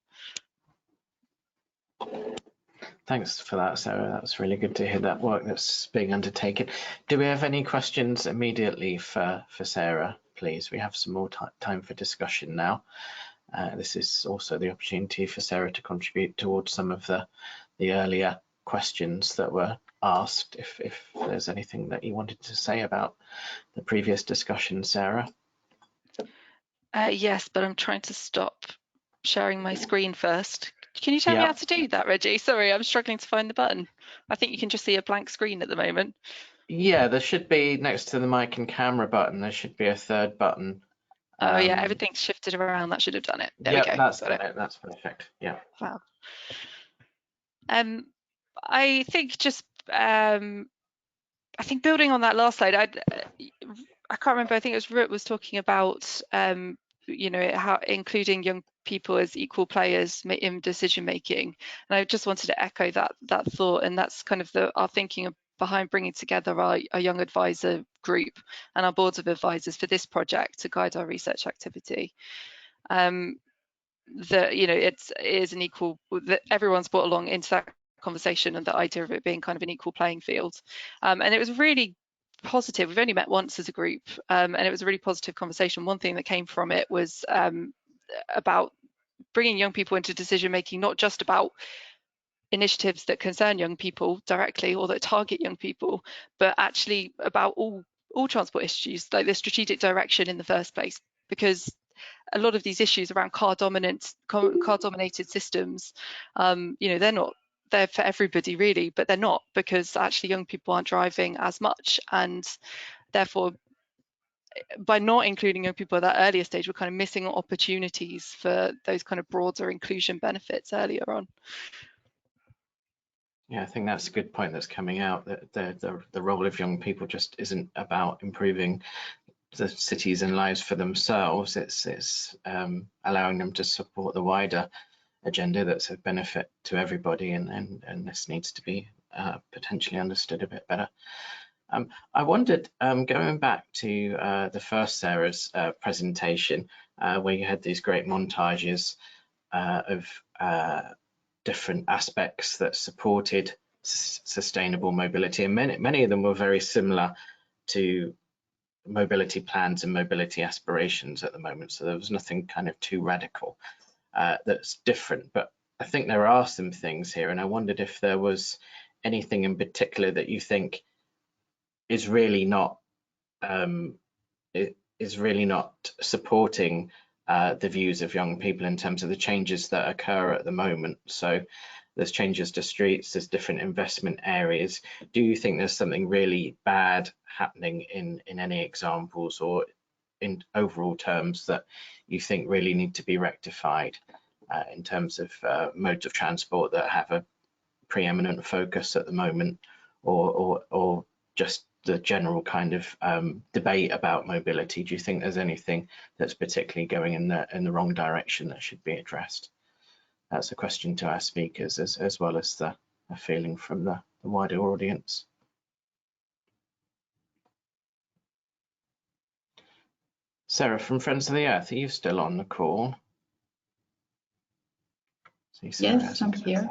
Thanks for that, Sarah. That's really good to hear that work that's being undertaken. Do we have any questions immediately for Sarah, please? We have some more time for discussion now. This is also the opportunity for Sarah to contribute towards some of the earlier questions that were asked. If there's anything that you wanted to say about the previous discussion, Sarah. Yes, but I'm trying to stop sharing my screen first. Can you tell me how to do that, Reggie? Sorry, I'm struggling to find the button. I think you can just see a blank screen at the moment. Yeah, there should be, next to the mic and camera button, there should be a third button. Oh yeah, everything's shifted around. That should have done it. There we go. That's got it. That's perfect. Yeah. Wow. I think just I think building on that last slide, I can't remember. I think it was Ruth was talking about you know, how including young people as equal players in decision making, and I just wanted to echo that thought, and that's kind of our thinking behind bringing together our young advisor group and our boards of advisors for this project to guide our research activity. That, you know, it is an equal, that everyone's brought along into that conversation, and the idea of it being kind of an equal playing field, and it was really positive. We've only met once as a group, and it was a really positive conversation. One thing that came from it was about bringing young people into decision making, not just about initiatives that concern young people directly or that target young people, but actually about all transport issues, like the strategic direction in the first place, because a lot of these issues around car dominated systems, you know, they're not there for everybody really, but they're not, because actually young people aren't driving as much, and therefore by not including young people at that earlier stage, we're kind of missing opportunities for those kind of broader inclusion benefits earlier on. Yeah, I think that's a good point that's coming out, that the role of young people just isn't about improving the cities and lives for themselves. It's allowing them to support the wider agenda that's a benefit to everybody, and this needs to be potentially understood a bit better. I wondered, going back to the first Sarah's presentation, where you had these great montages of different aspects that supported sustainable mobility, and many of them were very similar to mobility plans and mobility aspirations at the moment, so there was nothing kind of too radical that's different. But I think there are some things here, and I wondered if there was anything in particular that you think is really not supporting the views of young people in terms of the changes that occur at the moment. So there's changes to streets, there's different investment areas. Do you think there's something really bad happening in any examples, or in overall terms that you think really need to be rectified in terms of modes of transport that have a preeminent focus at the moment, or just the general kind of debate about mobility? Do you think there's anything that's particularly going in the wrong direction that should be addressed? That's a question to our speakers, as well as a feeling from the wider audience. Sarah from Friends of the Earth, are you still on the call? Yes, I'm here.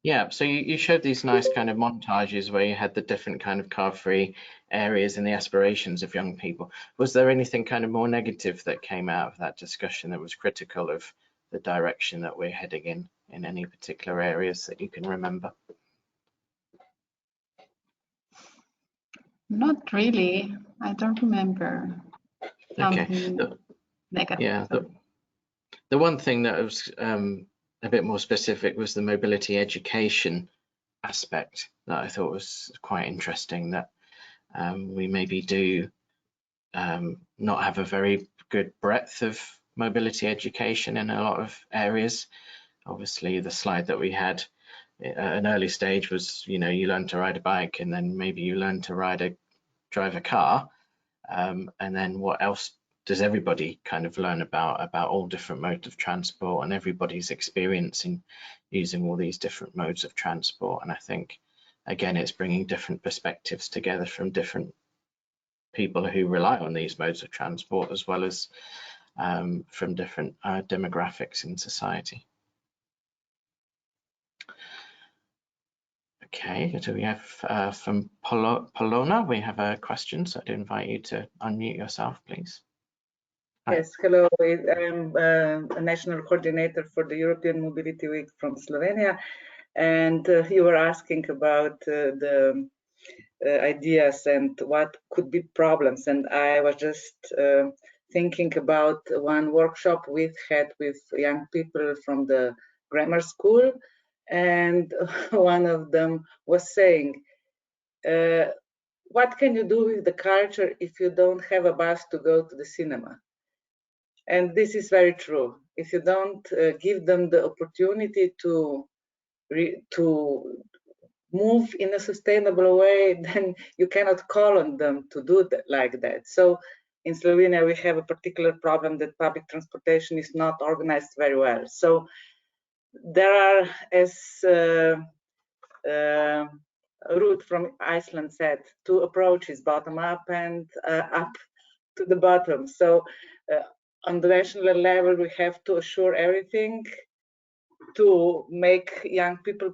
Yeah, so you showed these nice kind of montages where you had the different kind of car-free areas and the aspirations of young people. Was there anything kind of more negative that came out of that discussion that was critical of the direction that we're heading in any particular areas that you can remember? Not really. I don't remember. Okay. Negative. Yeah, the one thing that was a bit more specific was the mobility education aspect that I thought was quite interesting, that we maybe do not have a very good breadth of mobility education in a lot of areas. Obviously, the slide that we had at an early stage was, you learn to ride a bike, and then maybe you learn to drive a car, and then what else does everybody kind of learn about all different modes of transport and everybody's experience in using all these different modes of transport? And I think, again, it's bringing different perspectives together from different people who rely on these modes of transport, as well as from different demographics in society. Okay, so we have from Polona, we have a question, so I'd invite you to unmute yourself, please. Hi. Yes, hello, I'm a national coordinator for the European Mobility Week from Slovenia, and you were asking about the ideas and what could be problems, and I was just thinking about one workshop we've had with young people from the grammar school, and one of them was saying, what can you do with the culture if you don't have a bus to go to the cinema? And this is very true. If you don't give them the opportunity to move in a sustainable way, then you cannot call on them to do that like that. So in Slovenia, we have a particular problem that public transportation is not organized very well. So there are, as Ruth from Iceland said, two approaches, bottom up and up to the bottom. So on the national level, we have to assure everything to make young people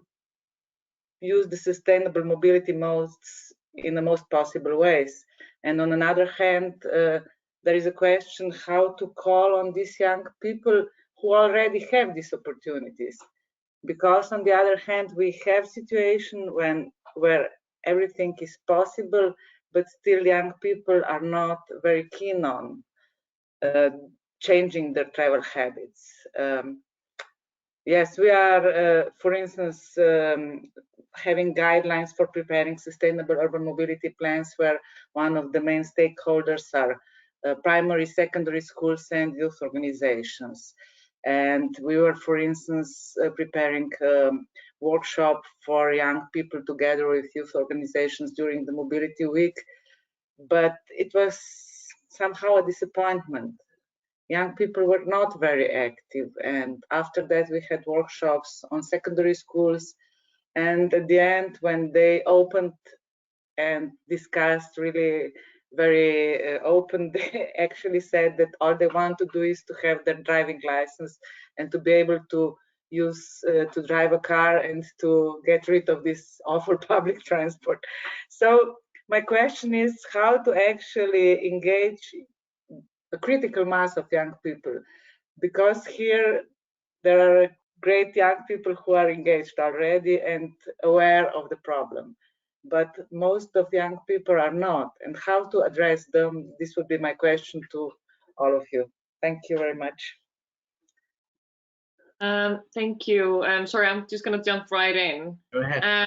use the sustainable mobility modes in the most possible ways. And on another hand, there is a question how to call on these young people who already have these opportunities. Because on the other hand, we have situation where everything is possible, but still young people are not very keen on changing their travel habits. Yes, we are, for instance, having guidelines for preparing sustainable urban mobility plans, where one of the main stakeholders are primary, secondary schools and youth organizations. And we were, for instance, preparing a workshop for young people together with youth organizations during the Mobility Week, but it was somehow a disappointment. Young people were not very active, and after that we had workshops on secondary schools, and at the end, when they opened and discussed really very open, they actually said that all they want to do is to have their driving license and to be able to use to drive a car and to get rid of this awful public transport. So my question is how to actually engage a critical mass of young people, because here there are great young people who are engaged already and aware of the problem, but most of young people are not, and how to address them. This would be my question to all of you. Thank you very much. Thank you. Sorry, I'm just going to jump right in. Go ahead.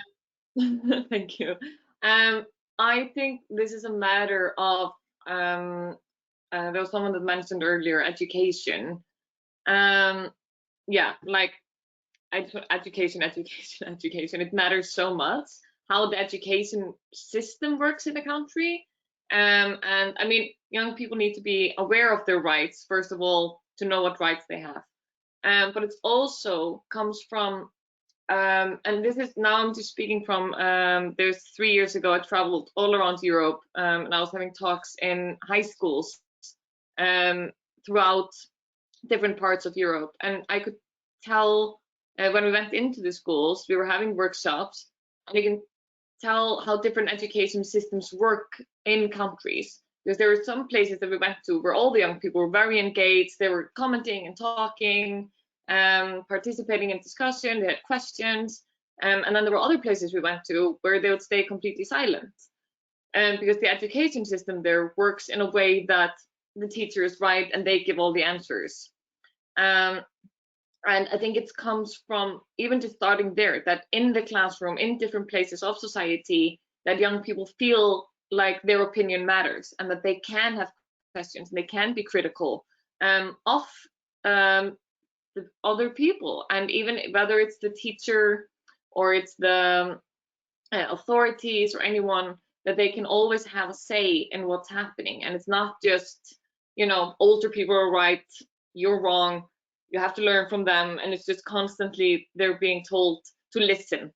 Thank you. I think this is a matter of there was someone that mentioned earlier education. Yeah, like education. It matters so much how the education system works in the country. And I mean, young people need to be aware of their rights, first of all, to know what rights they have. But it also comes from, and this is now I'm just speaking from, there's 3 years ago, I traveled all around Europe, and I was having talks in high schools throughout different parts of Europe. And I could tell when we went into the schools, we were having workshops, and you can tell how different education systems work in countries. Because there were some places that we went to where all the young people were very engaged, they were commenting and talking, participating in discussion, they had questions. And then there were other places we went to where they would stay completely silent. Because the education system there works in a way that the teachers write and they give all the answers. And I think it comes from even just starting there, that in the classroom, in different places of society, that young people feel like their opinion matters and that they can have questions and they can be critical of the other people. And even whether it's the teacher or it's the authorities or anyone, that they can always have a say in what's happening. And it's not just, you know, older people are right, you're wrong, you have to learn from them, and it's just constantly they're being told to listen.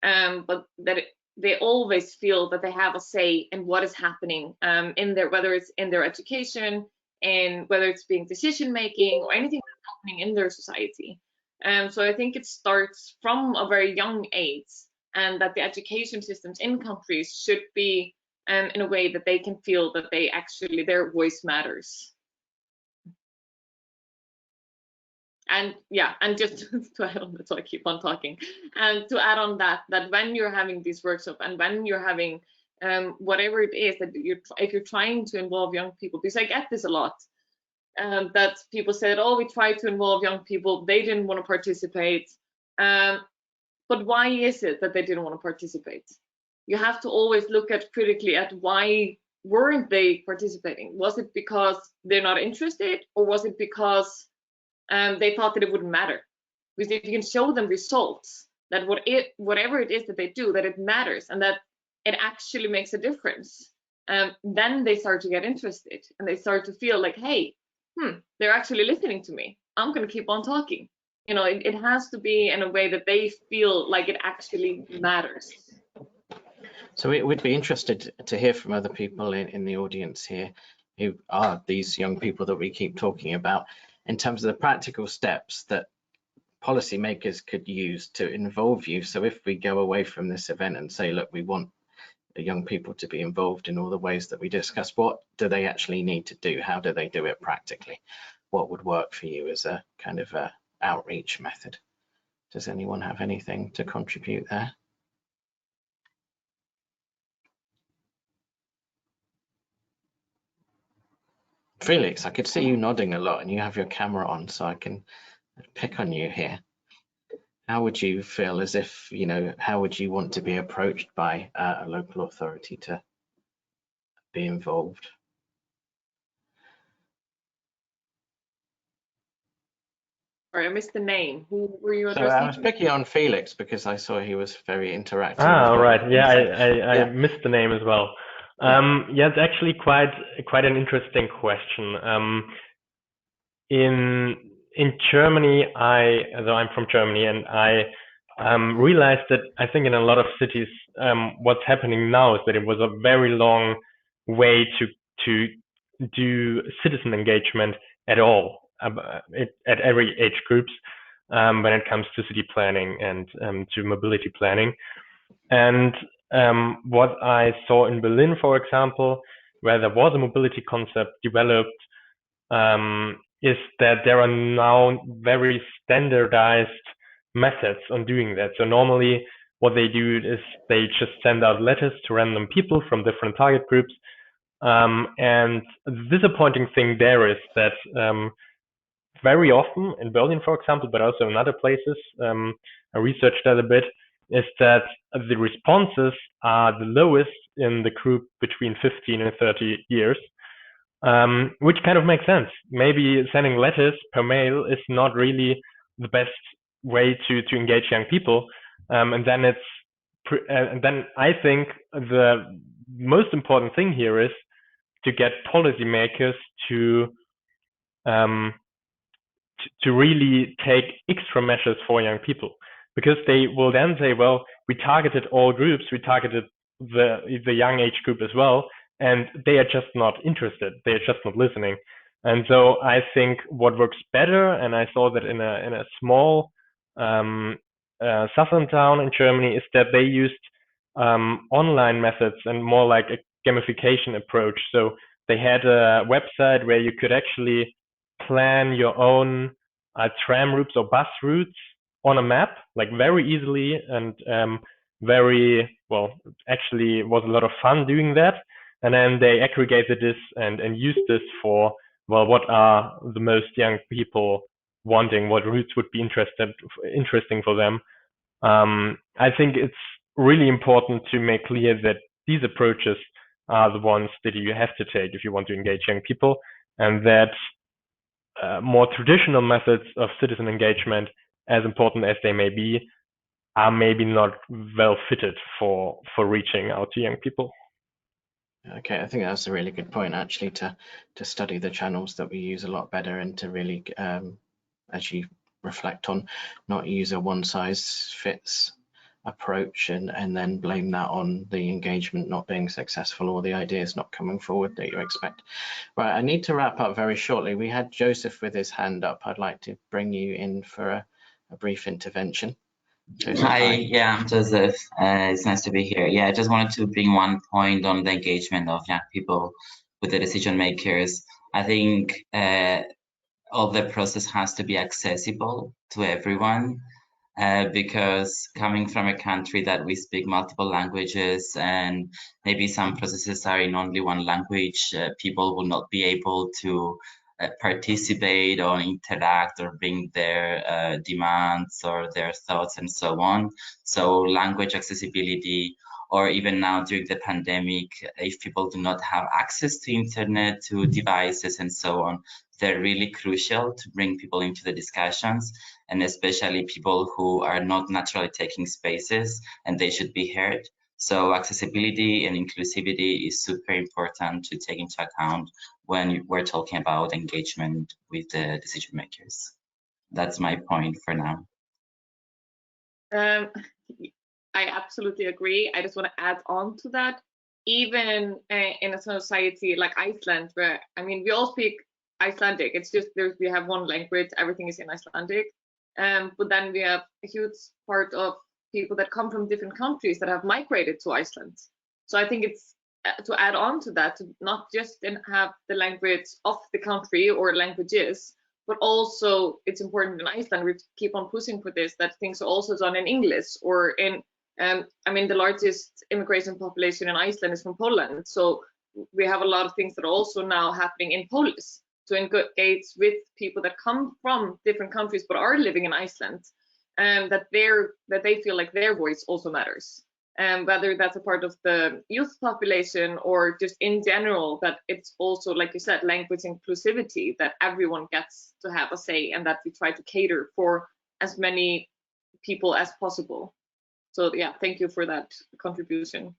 But that they always feel that they have a say in what is happening in their, whether it's in their education, and whether it's being decision making or anything that's happening in their society. So I think it starts from a very young age, and that the education systems in countries should be in a way that they can feel that they actually, their voice matters. And yeah, and just to add on that, so I keep on talking, and to add on that, that when you're having these workshops and when you're having whatever it is that if you're trying to involve young people, because I get this a lot, that people said, oh, we tried to involve young people, they didn't want to participate. But why is it that they didn't want to participate? You have to always look at critically at why weren't they participating? Was it because they're not interested, or was it because they thought that it wouldn't matter? Because if you can show them results, that whatever it is that they do, that it matters and that it actually makes a difference, then they start to get interested and they start to feel like, hey, they're actually listening to me, I'm going to keep on talking. You know, it has to be in a way that they feel like it actually matters. So we'd be interested to hear from other people in the audience here, who are these young people that we keep talking about, in terms of the practical steps that policymakers could use to involve you. So if we go away from this event and say, look, we want the young people to be involved in all the ways that we discussed, what do they actually need to do? How do they do it practically? What would work for you as a kind of a outreach method? Does anyone have anything to contribute there? Felix, I could see you nodding a lot and you have your camera on, so I can pick on you here. How would you feel, as if, you know, how would you want to be approached by a local authority to be involved? Sorry, I missed the name. Who were you So addressing? I was picking on Felix because I saw he was very interactive. Ah, well. right. Yeah, I Yeah. missed the name as well. Yeah, it's actually quite an interesting question. In Germany, though I'm from Germany, and I realized that I think in a lot of cities, what's happening now is that it was a very long way to do citizen engagement at all, at every age groups, when it comes to city planning and to mobility planning. And what I saw in Berlin, for example, where there was a mobility concept developed, is that there are now very standardized methods on doing that. So normally what they do is they just send out letters to random people from different target groups. And the disappointing thing there is that very often in Berlin, for example, but also in other places, I researched that a bit, is that the responses are the lowest in the group between 15 and 30 years. which kind of makes sense. Maybe sending letters per mail is not really the best way to engage young people, and then and then I think the most important thing here is to get policymakers to um, to really take extra measures for young people, because they will then say, well, we targeted all groups, we targeted the young age group as well, and they are just not interested, they are just not listening. And so I think what works better, and I saw that in a small southern town in Germany, is that they used online methods and more like a gamification approach. So they had a website where you could actually plan your own tram routes or bus routes on a map, like very easily, and very well. Actually, it was a lot of fun doing that. And then they aggregated this and used this for, well, what are the most young people wanting? What routes would be interesting for them? I think it's really important to make clear that these approaches are the ones that you have to take if you want to engage young people, and that more traditional methods of citizen engagement, as important as they may be, are maybe not well fitted for reaching out to young people. Okay, I think that's a really good point, actually, to study the channels that we use a lot better, and to really, as you reflect on, not use a one-size-fits approach and then blame that on the engagement not being successful or the ideas not coming forward that you expect. Right, I need to wrap up very shortly. We had Joseph with his hand up. I'd like to bring you in for a brief intervention. Joseph, hi, yeah, I'm Joseph. It's nice to be here. Yeah, I just wanted to bring one point on the engagement of young people with the decision makers. I think all the process has to be accessible to everyone, because coming from a country that we speak multiple languages and maybe some processes are in only one language, people will not be able to participate or interact or bring their demands or their thoughts and so on. So language accessibility, or even now during the pandemic, if people do not have access to internet, to devices and so on, they're really crucial to bring people into the discussions, and especially people who are not naturally taking spaces and they should be heard. So accessibility and inclusivity is super important to take into account when we're talking about engagement with the decision makers. That's my point for now. I absolutely agree. I just want to add on to that. Even in a society like Iceland, where, I mean, we all speak Icelandic. It's just we have one language, everything is in Icelandic. But then we have a huge part of people that come from different countries that have migrated to Iceland. So I think it's to add on to that, to not just have the language of the country or languages, but also it's important in Iceland, we keep on pushing for this, that things are also done in English or in, I mean, the largest immigration population in Iceland is from Poland. So we have a lot of things that are also now happening in Polish, to engage with people that come from different countries but are living in Iceland, and that they feel like their voice also matters. And whether that's a part of the youth population or just in general, that it's also, like you said, language inclusivity, that everyone gets to have a say, and that we try to cater for as many people as possible. So yeah, thank you for that contribution.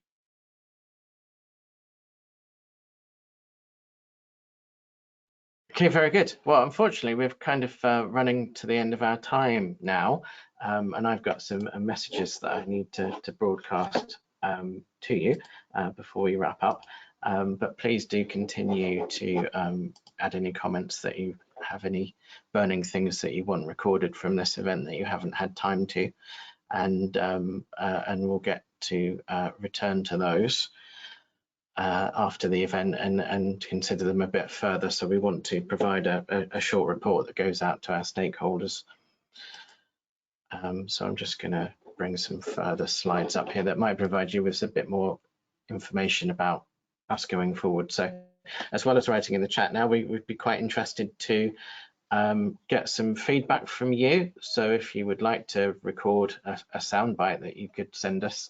Okay, very good. Well, unfortunately, we're kind of running to the end of our time now, and I've got some messages that I need to broadcast to you before we wrap up. But please do continue to add any comments that you have, any burning things that you want recorded from this event that you haven't had time to, and we'll get to return to those after the event and consider them a bit further. So we want to provide a short report that goes out to our stakeholders. So I'm just going to bring some further slides up here that might provide you with a bit more information about us going forward. So as well as writing in the chat now, we would be quite interested to get some feedback from you. So if you would like to record a soundbite that you could send us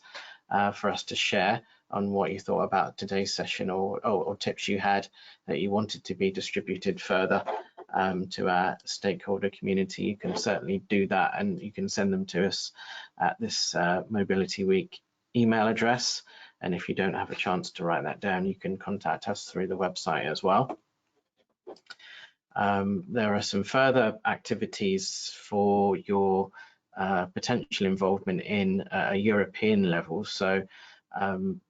for us to share, on what you thought about today's session, or tips you had that you wanted to be distributed further to our stakeholder community, you can certainly do that, and you can send them to us at this Mobility Week email address. And if you don't have a chance to write that down, you can contact us through the website as well. There are some further activities for your potential involvement in a European level. So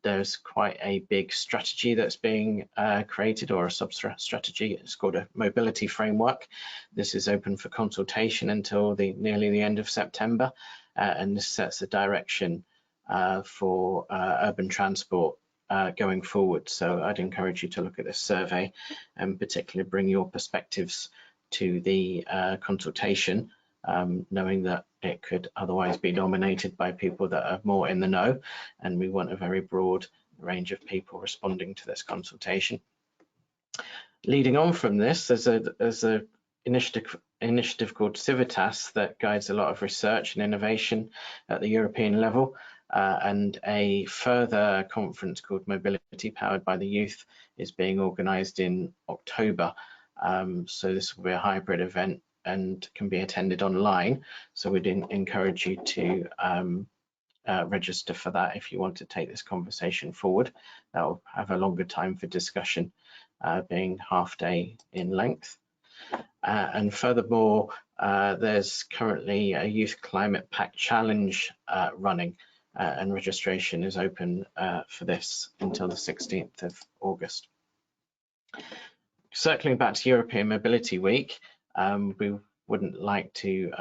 there's quite a big strategy that's being created, or a sub-strategy. It's called a mobility framework. This is open for consultation until nearly the end of September, and this sets the direction for urban transport going forward. So I'd encourage you to look at this survey and particularly bring your perspectives to the consultation, knowing that it could otherwise be dominated by people that are more in the know, and we want a very broad range of people responding to this consultation. Leading on from this, there's a initiative called Civitas that guides a lot of research and innovation at the European level, and a further conference called Mobility Powered by the Youth is being organised in October. So this will be a hybrid event and can be attended online. So we'd encourage you to register for that if you want to take this conversation forward. That will have a longer time for discussion, being half day in length. And furthermore, there's currently a Youth Climate Pact Challenge running, and registration is open for this until the 16th of August. Circling back to European Mobility Week, we wouldn't like to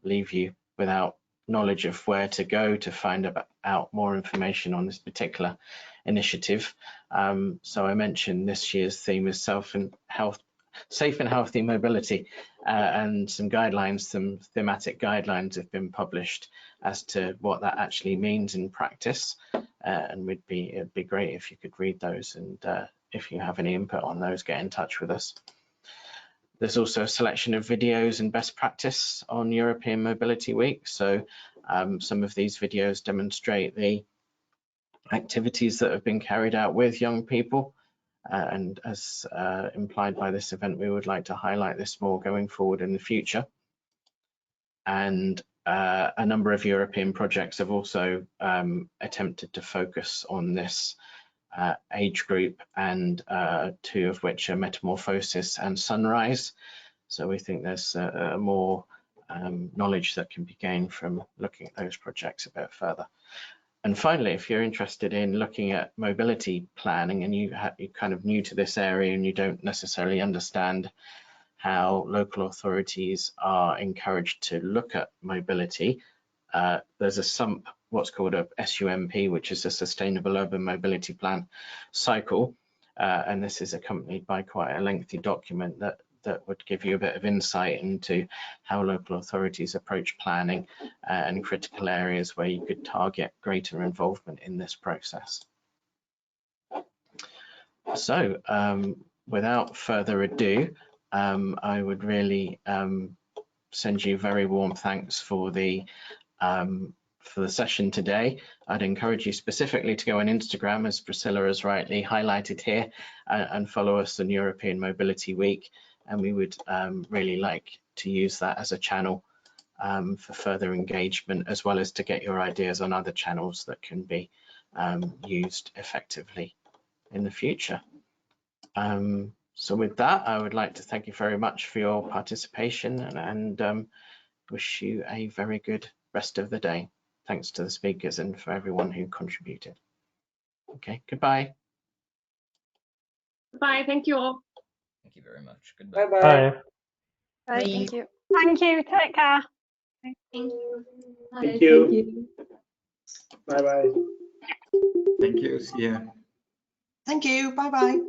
leave you without knowledge of where to go to find out more information on this particular initiative. So I mentioned this year's theme is safe and healthy mobility, and some thematic guidelines have been published as to what that actually means in practice, and it'd be great if you could read those, and if you have any input on those, get in touch with us. There's also a selection of videos and best practice on European Mobility Week. So some of these videos demonstrate the activities that have been carried out with young people. And as implied by this event, we would like to highlight this more going forward in the future. And a number of European projects have also attempted to focus on this age group, and two of which are Metamorphosis and Sunrise. So we think there's more knowledge that can be gained from looking at those projects a bit further. And finally, if you're interested in looking at mobility planning and you're kind of new to this area and you don't necessarily understand how local authorities are encouraged to look at mobility, there's a SUMP, what's called a SUMP, which is a Sustainable Urban Mobility Plan cycle. And this is accompanied by quite a lengthy document that would give you a bit of insight into how local authorities approach planning and critical areas where you could target greater involvement in this process. So without further ado, I would really send you very warm thanks for the session today. I'd encourage you specifically to go on Instagram, as Priscilla has rightly highlighted here, and follow us on European Mobility Week. And we would really like to use that as a channel for further engagement, as well as to get your ideas on other channels that can be used effectively in the future. So with that, I would like to thank you very much for your participation, and wish you a very good rest of the day. Thanks to the speakers and for everyone who contributed. Okay, goodbye. Bye, thank you all. Thank you very much. Goodbye. Bye-bye. Bye. Bye, thank you. Thank you. Take care. Thank you. Thank you. Bye-bye. Thank you. See ya. Thank you. Bye-bye.